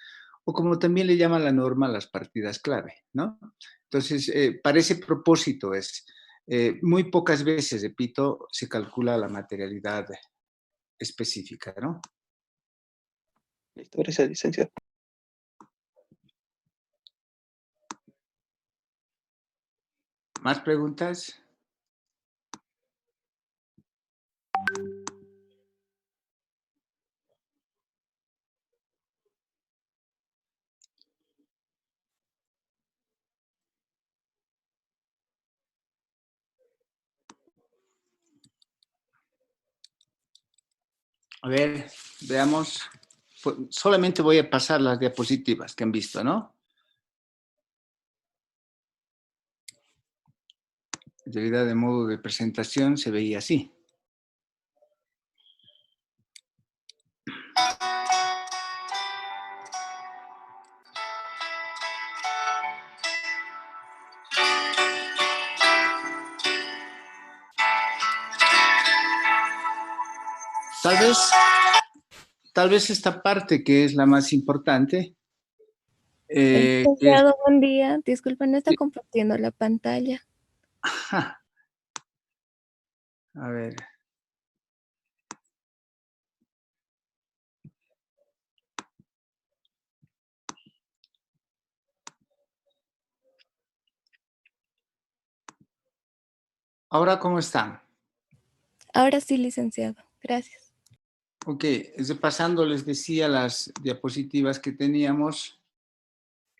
o como también le llama la norma, las partidas clave, ¿no? Entonces, para ese propósito es, muy pocas veces, repito, se calcula la materialidad específica, ¿no? Listo, gracias, licenciado. ¿Más preguntas? A ver, veamos. Solamente voy a pasar las diapositivas que han visto, ¿no? En realidad, de modo de presentación se veía así. Tal vez esta parte que es la más importante. Licenciado, buen día. Disculpe, no está compartiendo la pantalla. A ver. ¿Ahora cómo están? Ahora sí, licenciado. Gracias. Ok, repasando, les decía, las diapositivas que teníamos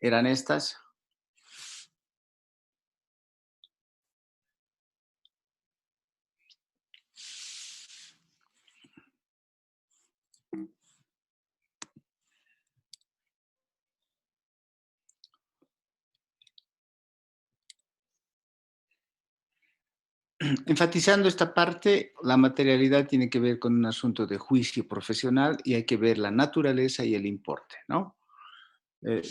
eran estas. Enfatizando esta parte, la materialidad tiene que ver con un asunto de juicio profesional y hay que ver la naturaleza y el importe, ¿no?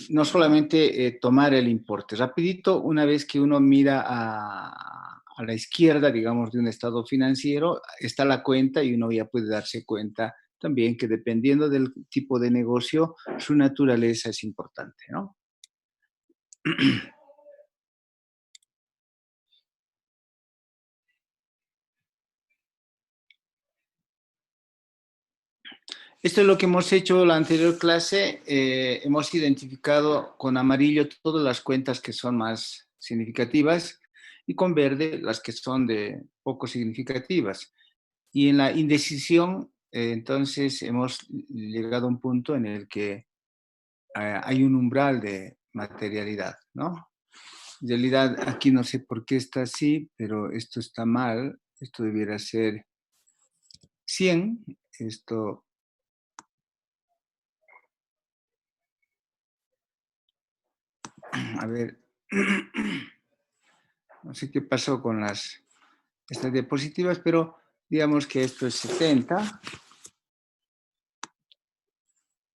No solamente tomar el importe. Rapidito, una vez que uno mira a la izquierda, digamos, de un estado financiero, está la cuenta y uno ya puede darse cuenta también que dependiendo del tipo de negocio, su naturaleza es importante, ¿no? Esto es lo que hemos hecho en la anterior clase. Hemos identificado con amarillo todas las cuentas que son más significativas y con verde las que son de poco significativas. Y en la indecisión, entonces, hemos llegado a un punto en el que hay un umbral de materialidad, ¿no? En realidad, aquí no sé por qué está así, pero esto está mal. Esto debiera ser 100. Esto, a ver, no sé qué pasó con estas diapositivas, pero digamos que esto es 70.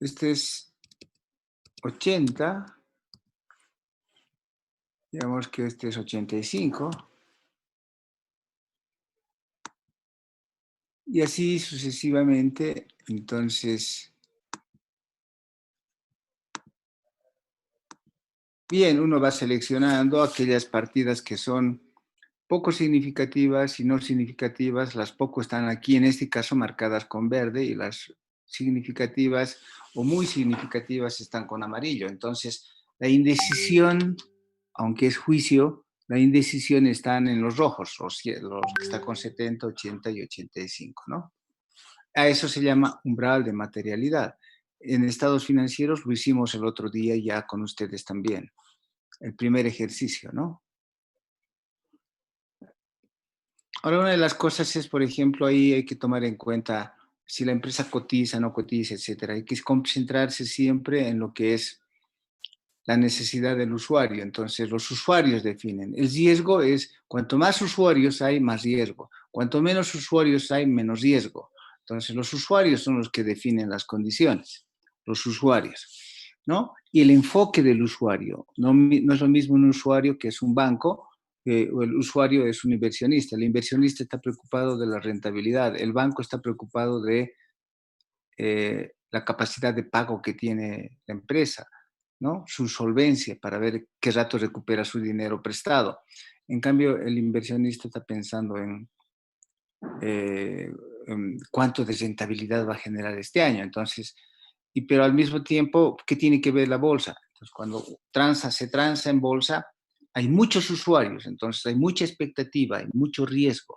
Este es 80. Digamos que este es 85. Y así sucesivamente. Entonces, bien, uno va seleccionando aquellas partidas que son poco significativas y no significativas. Las poco están aquí, en este caso, marcadas con verde, y las significativas o muy significativas están con amarillo. Entonces, la indecisión, aunque es juicio, la indecisión están en los rojos, los que están con 70, 80 y 85, ¿no? A eso se llama umbral de materialidad. En estados financieros lo hicimos el otro día ya con ustedes también. El primer ejercicio, ¿no? Ahora, una de las cosas es, por ejemplo, ahí hay que tomar en cuenta si la empresa cotiza, no cotiza, etcétera. Hay que concentrarse siempre en lo que es la necesidad del usuario. Entonces, los usuarios definen. El riesgo es, cuanto más usuarios hay, más riesgo. Cuanto menos usuarios hay, menos riesgo. Entonces, los usuarios son los que definen las condiciones, los usuarios, ¿no? Y el enfoque del usuario. No es lo mismo un usuario que es un banco, o el usuario es un inversionista. El inversionista está preocupado de la rentabilidad. El banco está preocupado de la capacidad de pago que tiene la empresa, ¿no? Su solvencia para ver qué rato recupera su dinero prestado. En cambio, el inversionista está pensando en cuánto de rentabilidad va a generar este año. Entonces, pero al mismo tiempo, ¿qué tiene que ver la bolsa? Entonces, cuando se transa en bolsa, hay muchos usuarios, entonces hay mucha expectativa, hay mucho riesgo.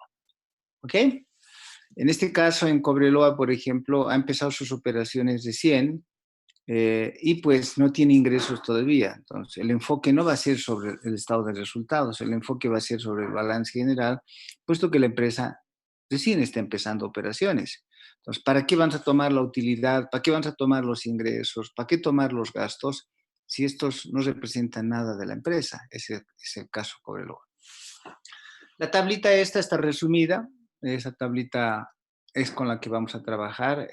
¿Ok? En este caso, en Cobreloa, por ejemplo, ha empezado sus operaciones de 100, y pues no tiene ingresos todavía. Entonces, el enfoque no va a ser sobre el estado de resultados, el enfoque va a ser sobre el balance general, puesto que la empresa recién está empezando operaciones. Entonces, ¿para qué vamos a tomar la utilidad? ¿Para qué vamos a tomar los ingresos? ¿Para qué tomar los gastos si estos no representan nada de la empresa? Ese es el caso Cobreloa. La tablita esta está resumida. Esa tablita es con la que vamos a trabajar.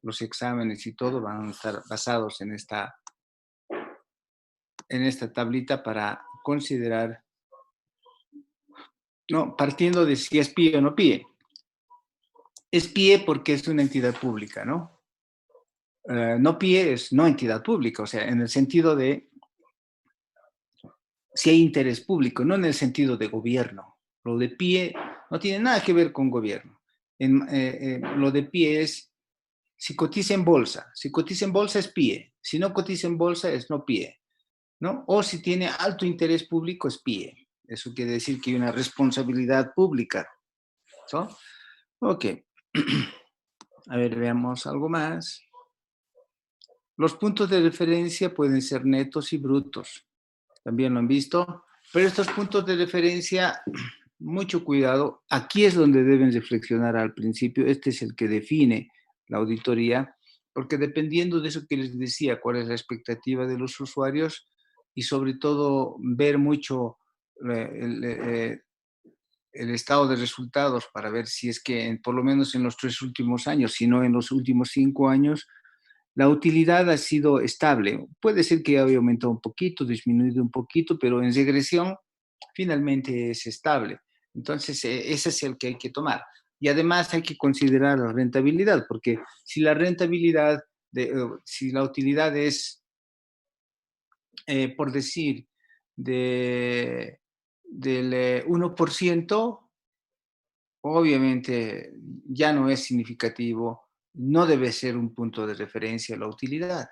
Los exámenes y todo van a estar basados en esta tablita para considerar, no, partiendo de si es PIE o no PIE. Es PIE porque es una entidad pública, ¿no? No PIE es no entidad pública, o sea, en el sentido de si hay interés público, no en el sentido de gobierno. Lo de PIE no tiene nada que ver con gobierno. Lo de PIE es si cotiza en bolsa. Si cotiza en bolsa es PIE. Si no cotiza en bolsa es no PIE, ¿no? O si tiene alto interés público es PIE. Eso quiere decir que hay una responsabilidad pública, ¿no? Ok. A ver, veamos algo más. Los puntos de referencia pueden ser netos y brutos. También lo han visto. Pero estos puntos de referencia, mucho cuidado. Aquí es donde deben reflexionar al principio. Este es el que define la auditoría, porque dependiendo de eso que les decía, cuál es la expectativa de los usuarios y sobre todo ver mucho el estado de resultados para ver si es que por lo menos en los 3 últimos años, si no en los últimos 5 años, la utilidad ha sido estable. Puede ser que haya aumentado un poquito, disminuido un poquito, pero en regresión finalmente es estable. Entonces, ese es el que hay que tomar. Y además hay que considerar la rentabilidad, porque si la rentabilidad, si la utilidad es, por decir, del 1%, obviamente ya no es significativo, no debe ser un punto de referencia la utilidad,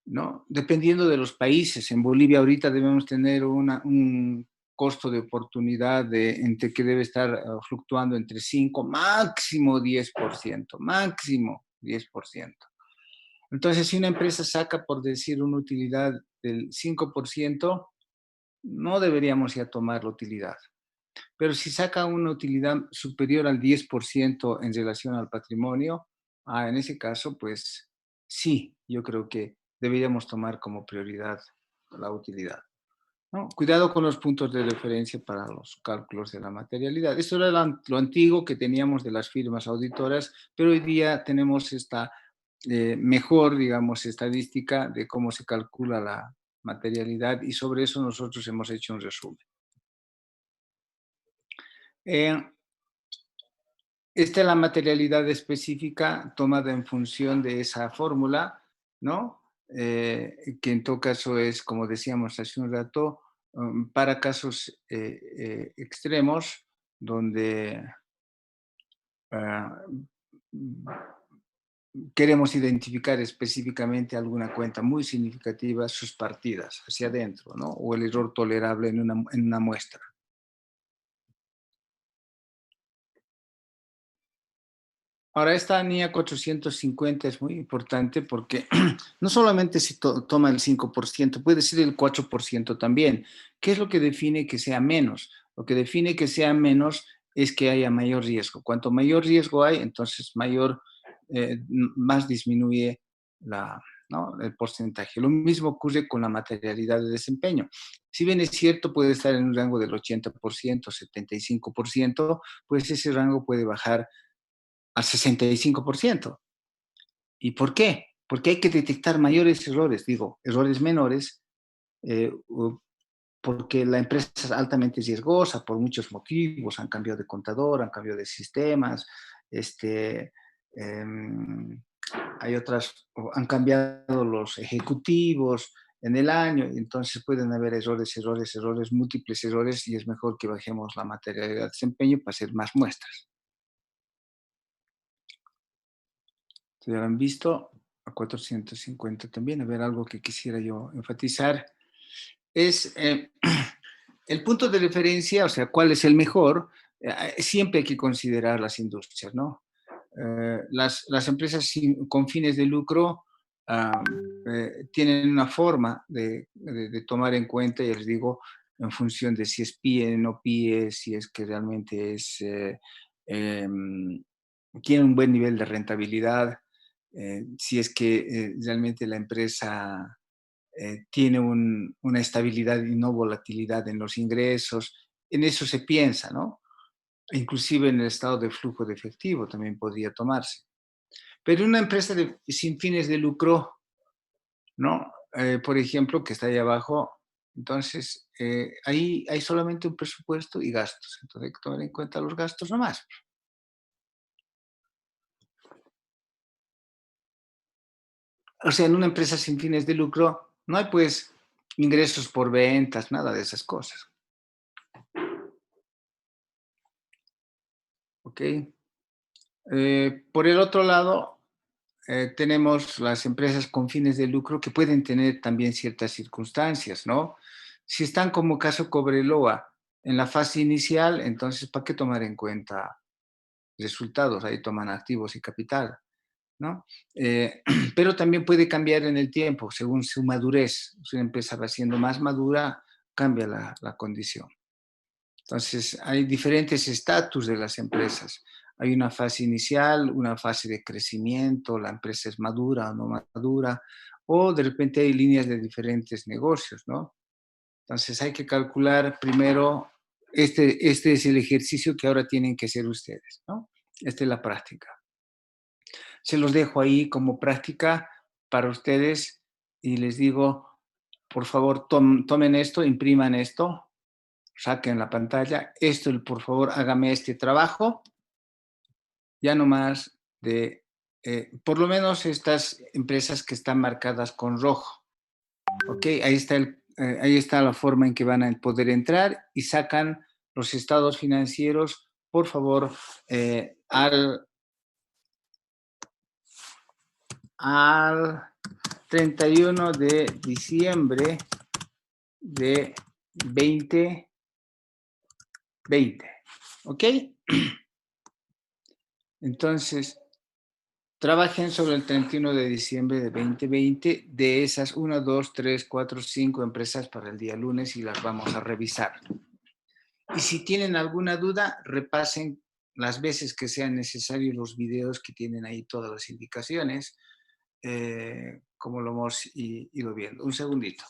¿no? Dependiendo de los países. En Bolivia ahorita debemos tener un costo de oportunidad entre que debe estar fluctuando entre 5, máximo 10%, máximo 10%. Entonces, si una empresa saca, por decir, una utilidad del 5%, no deberíamos ya tomar la utilidad. Pero si saca una utilidad superior al 10% en relación al patrimonio, en ese caso, pues sí, yo creo que deberíamos tomar como prioridad la utilidad, ¿no? Cuidado con los puntos de referencia para los cálculos de la materialidad. Esto era lo antiguo que teníamos de las firmas auditoras, pero hoy día tenemos esta mejor, digamos, estadística de cómo se calcula la materialidad y sobre eso nosotros hemos hecho un resumen. Esta es la materialidad específica tomada en función de esa fórmula, ¿no? Que en todo caso es, como decíamos hace un rato, para casos extremos donde ah, queremos identificar específicamente alguna cuenta muy significativa, sus partidas hacia adentro, ¿no? O el error tolerable en una muestra. Ahora, esta NIA 450 es muy importante porque no solamente se toma el 5%, puede ser el 4% también. ¿Qué es lo que define que sea menos? Lo que define que sea menos es que haya mayor riesgo. Cuanto mayor riesgo hay, entonces más disminuye ¿no? el porcentaje. Lo mismo ocurre con la materialidad de desempeño. Si bien es cierto, puede estar en un rango del 80%, 75%, pues ese rango puede bajar al 65%. ¿Y por qué? Porque hay que detectar mayores errores, digo, errores menores, porque la empresa es altamente riesgosa por muchos motivos, han cambiado de contador, han cambiado de sistemas, hay han cambiado los ejecutivos en el año, entonces pueden haber errores, múltiples errores, y es mejor que bajemos la materialidad de desempeño para hacer más muestras. Ya lo han visto, a 450 también. A ver, algo que quisiera yo enfatizar es el punto de referencia, o sea, cuál es el mejor. Siempre hay que considerar las industrias, ¿no? Las empresas con fines de lucro tienen una forma de tomar en cuenta, ya les digo, en función de si es PIE, no PIE, si es que realmente tiene un buen nivel de rentabilidad, si es que realmente la empresa tiene una estabilidad y no volatilidad en los ingresos. En eso se piensa, ¿no? Inclusive en el estado de flujo de efectivo también podría tomarse. Pero una empresa sin fines de lucro, ¿no? Por ejemplo, que está ahí abajo, entonces ahí hay solamente un presupuesto y gastos. Entonces hay que tomar en cuenta los gastos nomás. O sea, en una empresa sin fines de lucro no hay pues ingresos por ventas, nada de esas cosas. ¿Ok? Por el otro lado, tenemos las empresas con fines de lucro que pueden tener también ciertas circunstancias, ¿no? Si están como caso Cobreloa en la fase inicial, entonces, ¿para qué tomar en cuenta resultados? Ahí toman activos y capital, ¿no? Pero también puede cambiar en el tiempo, según su madurez. Si una empresa va siendo más madura, cambia la condición. Entonces, hay diferentes estatus de las empresas. Hay una fase inicial, una fase de crecimiento, la empresa es madura o no madura, o de repente hay líneas de diferentes negocios, ¿no? Entonces, hay que calcular primero, este es el ejercicio que ahora tienen que hacer ustedes, ¿no? Esta es la práctica. Se los dejo ahí como práctica para ustedes y les digo, por favor, tomen esto, impriman esto, saquen la pantalla. Esto, por favor, hágame este trabajo. Ya no más por lo menos estas empresas que están marcadas con rojo. ¿Ok? Ahí está la forma en que van a poder entrar y sacan los estados financieros, por favor, al 31 de diciembre de 2020. ¿Ok? Entonces, trabajen sobre el 31 de diciembre de 2020 de esas 1, 2, 3, 4, 5 empresas para el día lunes y las vamos a revisar. Y si tienen alguna duda, repasen las veces que sean necesarios los videos que tienen ahí todas las indicaciones, como lo hemos ido viendo. Un segundito.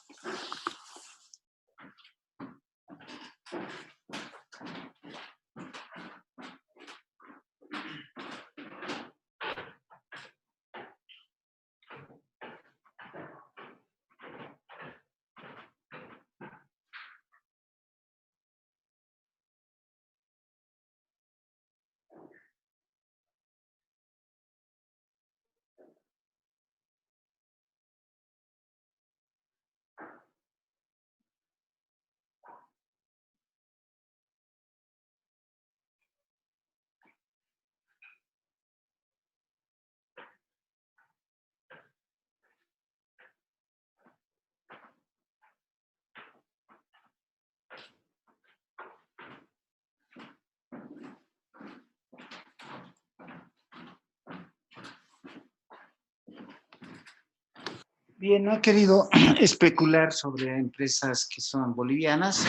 Bien, no he querido especular sobre empresas que son bolivianas,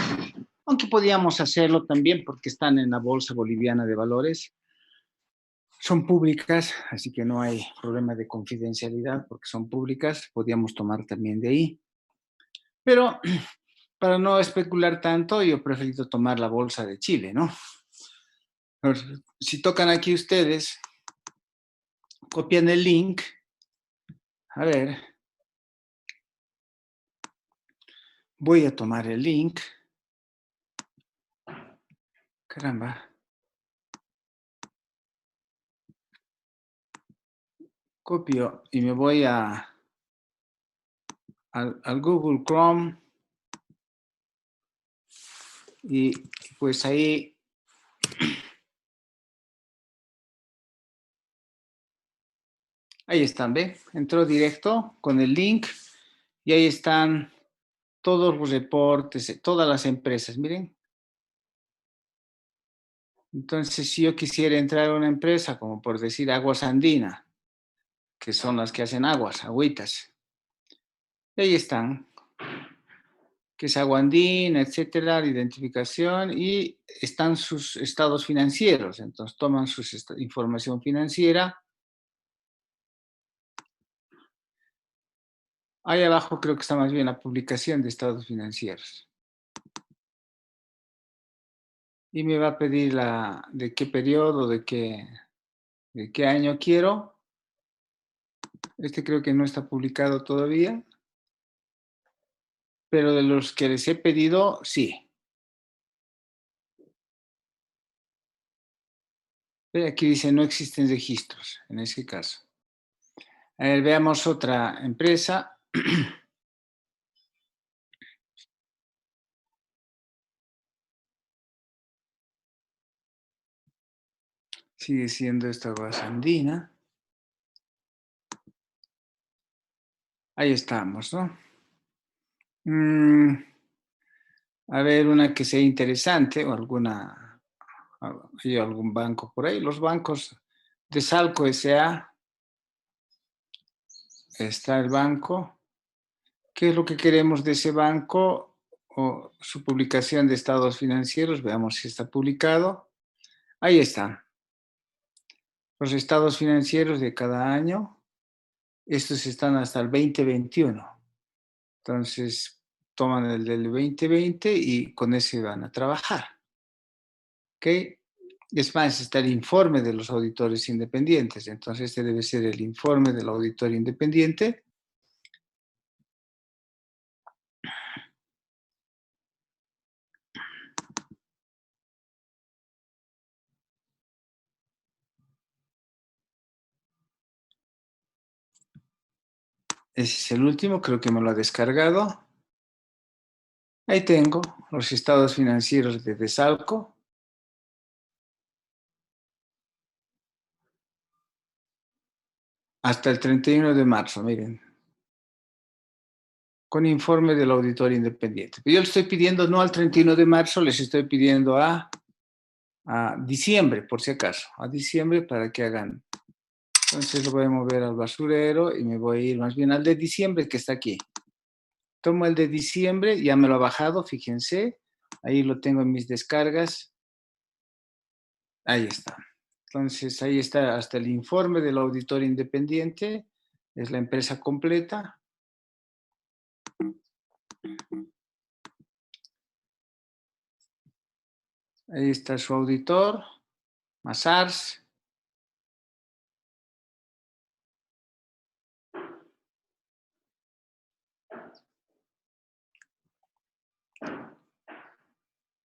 aunque podíamos hacerlo también porque están en la Bolsa Boliviana de Valores. Son públicas, así que no hay problema de confidencialidad porque son públicas. Podíamos tomar también de ahí. Pero para no especular tanto, yo he preferido tomar la Bolsa de Chile, ¿no? Si tocan aquí ustedes, copian el link. A ver. Voy a tomar el link. Caramba. Copio y me voy al Google Chrome. Y pues ahí están, ¿ve? Entró directo con el link y ahí están todos los reportes, todas las empresas, miren. Entonces, si yo quisiera entrar a una empresa, como por decir Aguas Andina, que son las que hacen aguas, agüitas, ahí están, que es Agua Andina, etcétera, la identificación, y están sus estados financieros. Entonces, toman su información financiera. Ahí abajo creo que está más bien la publicación de estados financieros. Y me va a pedir de qué periodo, de qué año quiero. Este creo que no está publicado todavía. Pero de los que les he pedido, sí. Aquí dice no existen registros en ese caso. A ver, veamos otra empresa. Sigue siendo esta Aguas Andina. Ahí estamos, ¿no? A ver, una que sea interesante o hay algún banco por ahí. Los bancos de Salco S.A. Está el banco. ¿Qué es lo que queremos de ese banco? O su publicación de estados financieros. Veamos si está publicado. Ahí están. Los estados financieros de cada año. Estos están hasta el 2021. Entonces, toman el del 2020 y con ese van a trabajar. ¿Ok? Es más, está el informe de los auditores independientes. Entonces, este debe ser el informe del auditor independiente. Ese es el último, creo que me lo ha descargado. Ahí tengo los estados financieros de Desalco. Hasta el 31 de marzo, miren. Con informe del auditor independiente. Pero yo le estoy pidiendo no al 31 de marzo, les estoy pidiendo a diciembre, por si acaso. A diciembre para que hagan Entonces lo voy a mover al basurero y me voy a ir más bien al de diciembre que está aquí. Tomo el de diciembre, ya me lo ha bajado, fíjense. Ahí lo tengo en mis descargas. Ahí está. Entonces ahí está hasta el informe del auditor independiente. Es la empresa completa. Ahí está su auditor, Mazars.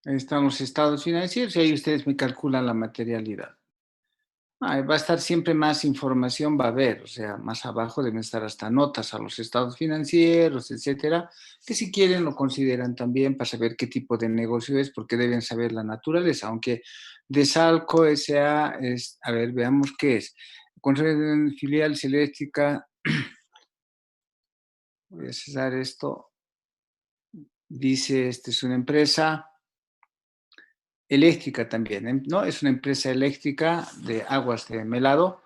Ahí están los estados financieros y ahí ustedes me calculan la materialidad. Va a estar siempre más información, va a haber, o sea, más abajo deben estar hasta notas a los estados financieros, etcétera, que si quieren lo consideran también para saber qué tipo de negocio es, porque deben saber la naturaleza, aunque Desalco S.A. es, a ver, veamos qué es. Con filial eléctrica, voy a cesar esto, dice, es una empresa eléctrica también, ¿no? Es una empresa eléctrica de aguas de Melado,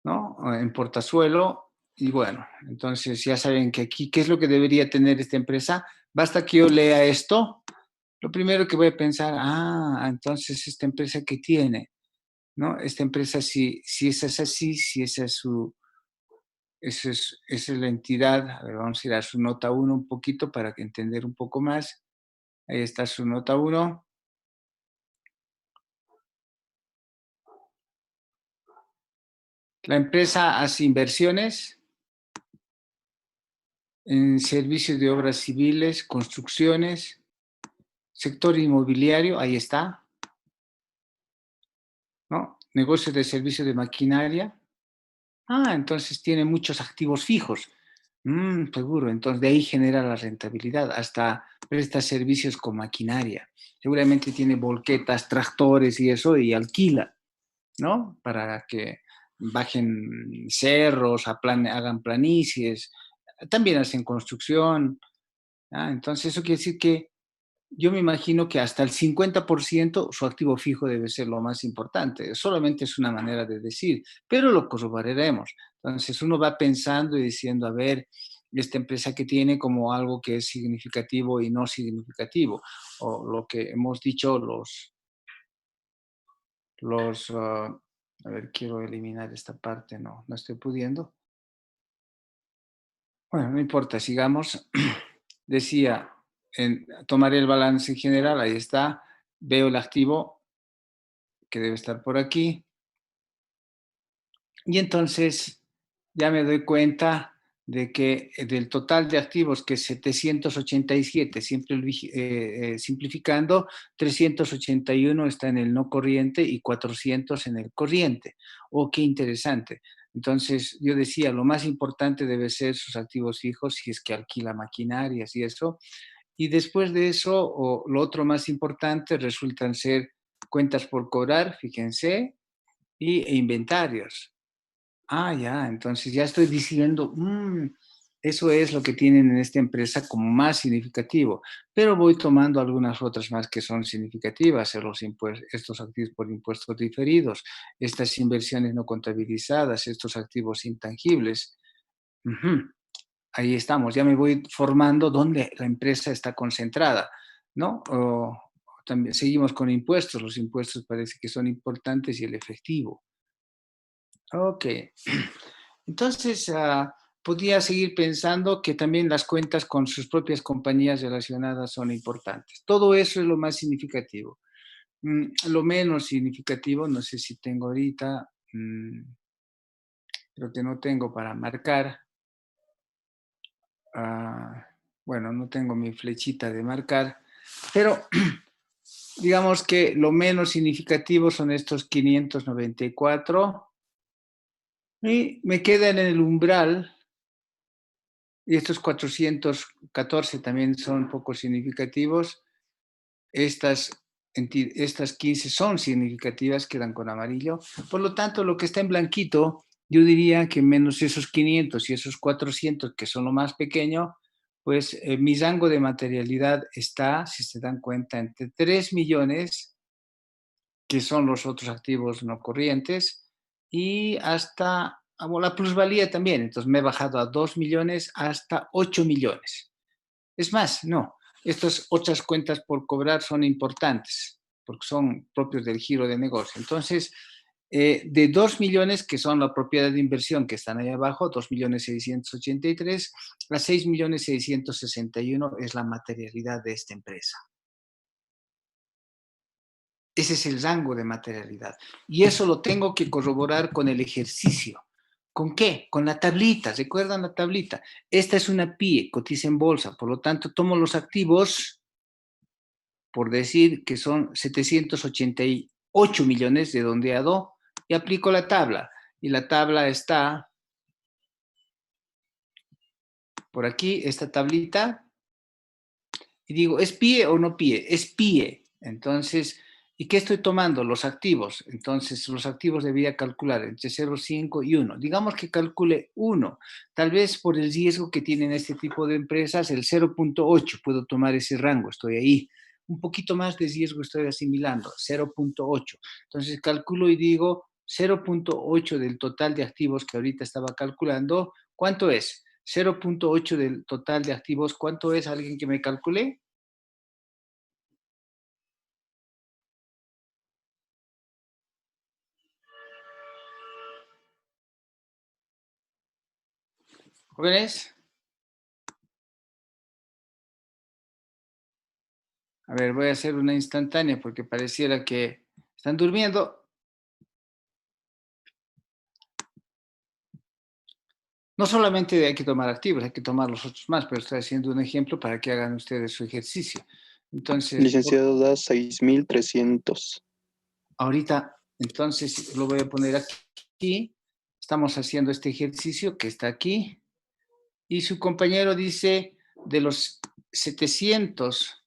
¿no? En Portazuelo. Y bueno, entonces ya saben que aquí, ¿qué es lo que debería tener esta empresa? Basta que yo lea esto, lo primero que voy a pensar, entonces esta empresa ¿qué tiene? ¿No? Esta empresa, si esa es así, si esa es esa es la entidad, a ver, vamos a ir a su nota 1 un poquito para que entender un poco más. Ahí está su nota 1. La empresa hace inversiones en servicios de obras civiles, construcciones, sector inmobiliario, ahí está, ¿no? Negocios de servicios de maquinaria. Entonces tiene muchos activos fijos. Seguro, entonces de ahí genera la rentabilidad, hasta presta servicios con maquinaria. Seguramente tiene volquetas, tractores y eso, y alquila, ¿no? Para que bajen cerros, hagan planicies, también hacen construcción. Entonces eso quiere decir que yo me imagino que hasta el 50% su activo fijo debe ser lo más importante. Solamente es una manera de decir, pero lo corroboraremos. Entonces uno va pensando y diciendo, a ver, esta empresa que tiene como algo que es significativo y no significativo, o lo que hemos dicho a ver, quiero eliminar esta parte, no estoy pudiendo. Bueno, no importa, sigamos. Decía, tomaré el balance general, ahí está, veo el activo que debe estar por aquí, y entonces ya me doy cuenta de que del total de activos, que es 787, simplificando, 381 está en el no corriente y 400 en el corriente. Oh, qué interesante. Entonces, yo decía, lo más importante debe ser sus activos fijos, si es que alquila maquinarias y eso. Y después de eso, lo otro más importante resultan ser cuentas por cobrar, fíjense, e inventarios. Ya, entonces ya estoy diciendo, eso es lo que tienen en esta empresa como más significativo, pero voy tomando algunas otras más que son significativas, estos activos por impuestos diferidos, estas inversiones no contabilizadas, estos activos intangibles. Ahí estamos, ya me voy formando dónde la empresa está concentrada, ¿no? También seguimos con impuestos, los impuestos parece que son importantes y el efectivo. Ok, entonces podría seguir pensando que también las cuentas con sus propias compañías relacionadas son importantes. Todo eso es lo más significativo. Lo menos significativo, no sé si tengo ahorita, creo que no tengo para marcar. Bueno, no tengo mi flechita de marcar, pero digamos que lo menos significativo son estos 594 y me quedan en el umbral. Y estos 414 también son poco significativos. Estas 15 son significativas, quedan con amarillo. Por lo tanto, lo que está en blanquito, yo diría que menos esos 500 y esos 400, que son lo más pequeño, pues mi rango de materialidad está, si se dan cuenta, entre 3 millones, que son los otros activos no corrientes, y hasta la plusvalía también, entonces me he bajado a 2 millones hasta 8 millones. Es más, no, estas otras cuentas por cobrar son importantes, porque son propios del giro de negocio. Entonces, de 2 millones, que son la propiedad de inversión que están ahí abajo, 2.683.000, a 6.661.000 es la materialidad de esta empresa. Ese es el rango de materialidad. Y eso lo tengo que corroborar con el ejercicio. ¿Con qué? Con la tablita. ¿Recuerdan la tablita? Esta es una PIE, cotiza en bolsa. Por lo tanto, tomo los activos, por decir que son 788 millones de dondeado, y aplico la tabla. Y la tabla está por aquí, esta tablita. Y digo, ¿es PIE o no PIE? Es PIE. Entonces, ¿y qué estoy tomando? Los activos. Entonces, los activos debía calcular entre 0,5 y 1. Digamos que calcule 1. Tal vez por el riesgo que tienen este tipo de empresas, el 0,8 puedo tomar ese rango. Estoy ahí. Un poquito más de riesgo estoy asimilando, 0,8. Entonces, calculo y digo 0,8 del total de activos que ahorita estaba calculando. ¿Cuánto es? 0,8 del total de activos. ¿Cuánto es? ¿Alguien que me calcule? ¿Jóvenes? A ver, voy a hacer una instantánea porque pareciera que están durmiendo. No solamente hay que tomar activos, hay que tomar los otros más, pero estoy haciendo un ejemplo para que hagan ustedes su ejercicio. Entonces, Licenciado, da 6.300. ahorita, entonces lo voy a poner aquí. Estamos haciendo este ejercicio que está aquí. Y su compañero dice de los 700,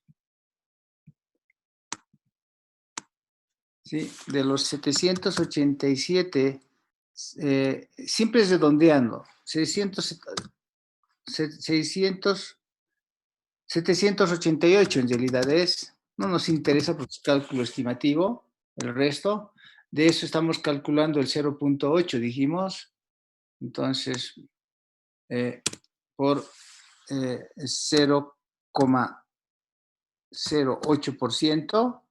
¿sí? De los 787, siempre es redondeando, 788 en realidad es, no nos interesa porque es cálculo estimativo, el resto, de eso estamos calculando el 0,8, dijimos, entonces, por 0,08%,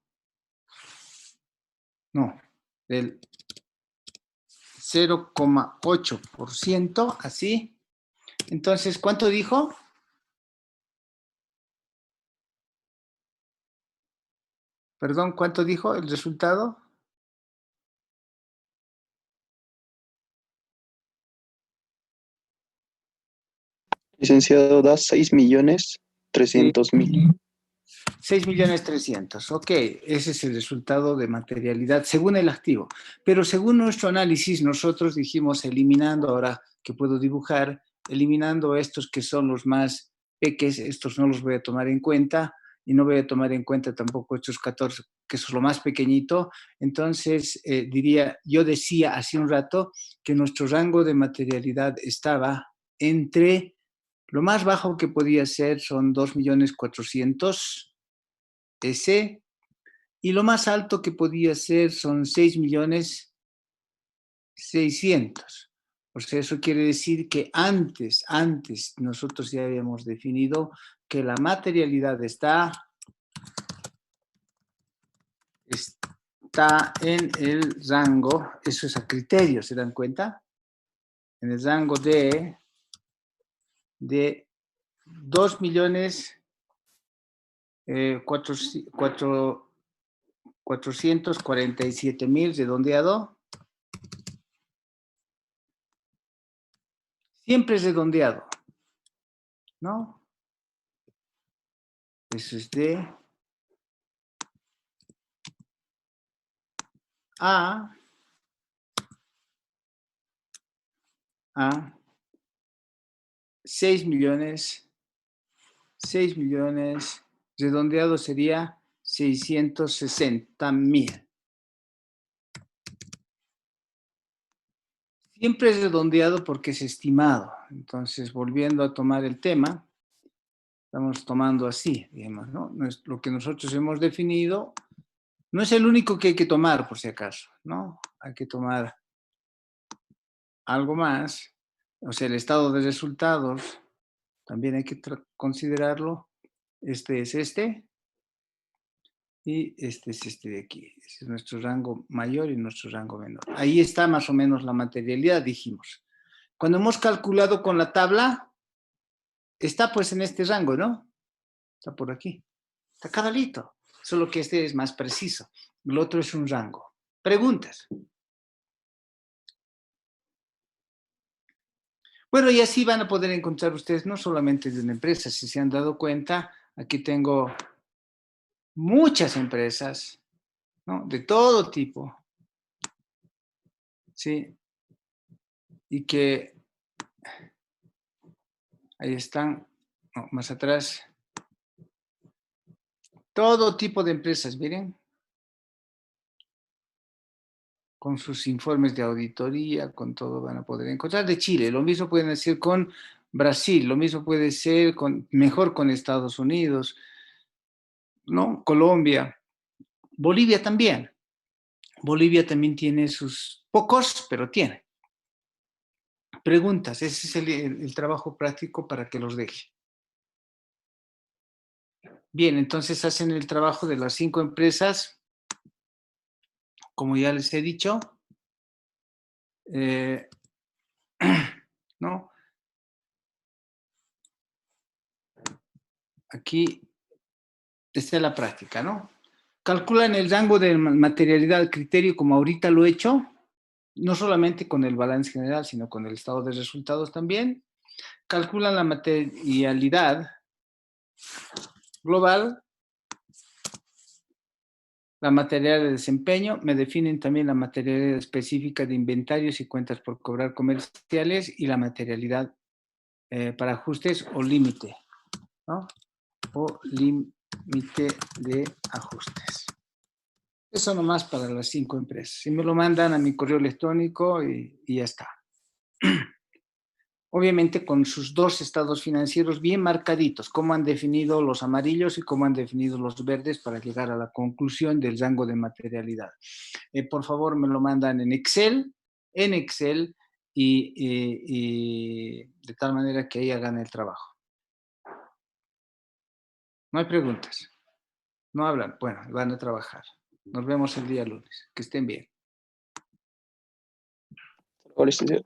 no, del 0,8%, así. Entonces, ¿cuánto dijo? Perdón, ¿cuánto dijo el resultado? Licenciado, da 6.300.000. 6.300.000, ok, ese es el resultado de materialidad según el activo. Pero según nuestro análisis, nosotros dijimos eliminando, ahora que puedo dibujar, eliminando estos que son los más pequeños, estos no los voy a tomar en cuenta, y no voy a tomar en cuenta tampoco estos 14, que es lo más pequeñito. Entonces, yo decía hace un rato que nuestro rango de materialidad estaba entre, lo más bajo que podía ser son 2.400.000 ese, y lo más alto que podía ser son 6.600.000. O sea, eso quiere decir que antes nosotros ya habíamos definido que la materialidad está en el rango, eso es a criterio, ¿se dan cuenta? En el rango de 2.447.000 redondeado. Siempre es redondeado, ¿no? Eso es de a 6 millones, redondeado sería 660.000. Siempre es redondeado porque es estimado. Entonces, volviendo a tomar el tema, estamos tomando así, digamos, ¿no? Lo que nosotros hemos definido no es el único que hay que tomar, por si acaso, ¿no? Hay que tomar algo más, o sea, el estado de resultados, también hay que considerarlo. Este es este, y este es este de aquí. Ese es nuestro rango mayor y nuestro rango menor. Ahí está más o menos la materialidad, dijimos. Cuando hemos calculado con la tabla, está pues en este rango, ¿no? Está por aquí. Está cabalito. Solo que este es más preciso. El otro es un rango. Preguntas. Bueno, y así van a poder encontrar ustedes no solamente de una empresa, si se han dado cuenta, aquí tengo muchas empresas, ¿no? De todo tipo, ¿sí? Y que ahí están, no, más atrás, todo tipo de empresas, miren, con sus informes de auditoría, con todo van a poder encontrar. De Chile, lo mismo pueden hacer con Brasil, lo mismo puede ser mejor con Estados Unidos, ¿no? Colombia, Bolivia también. Bolivia también tiene sus pocos, pero tiene. Preguntas, ese es el trabajo práctico para que los deje. Bien, entonces hacen el trabajo de las 5 empresas, como ya les he dicho, ¿no? Aquí está la práctica, ¿no? Calculan el rango de materialidad criterio como ahorita lo he hecho, no solamente con el balance general, sino con el estado de resultados también. Calculan la materialidad global, la materialidad de desempeño, me definen también la materialidad específica de inventarios y cuentas por cobrar comerciales y la materialidad para ajustes o límite, ¿no? O límite de ajustes. Eso nomás para las 5 empresas. Si me lo mandan a mi correo electrónico y ya está. Obviamente con sus 2 estados financieros bien marcaditos, cómo han definido los amarillos y cómo han definido los verdes para llegar a la conclusión del rango de materialidad. Por favor, me lo mandan en Excel y de tal manera que ahí hagan el trabajo. No hay preguntas. No hablan. Bueno, van a trabajar. Nos vemos el día lunes. Que estén bien. Licenciado.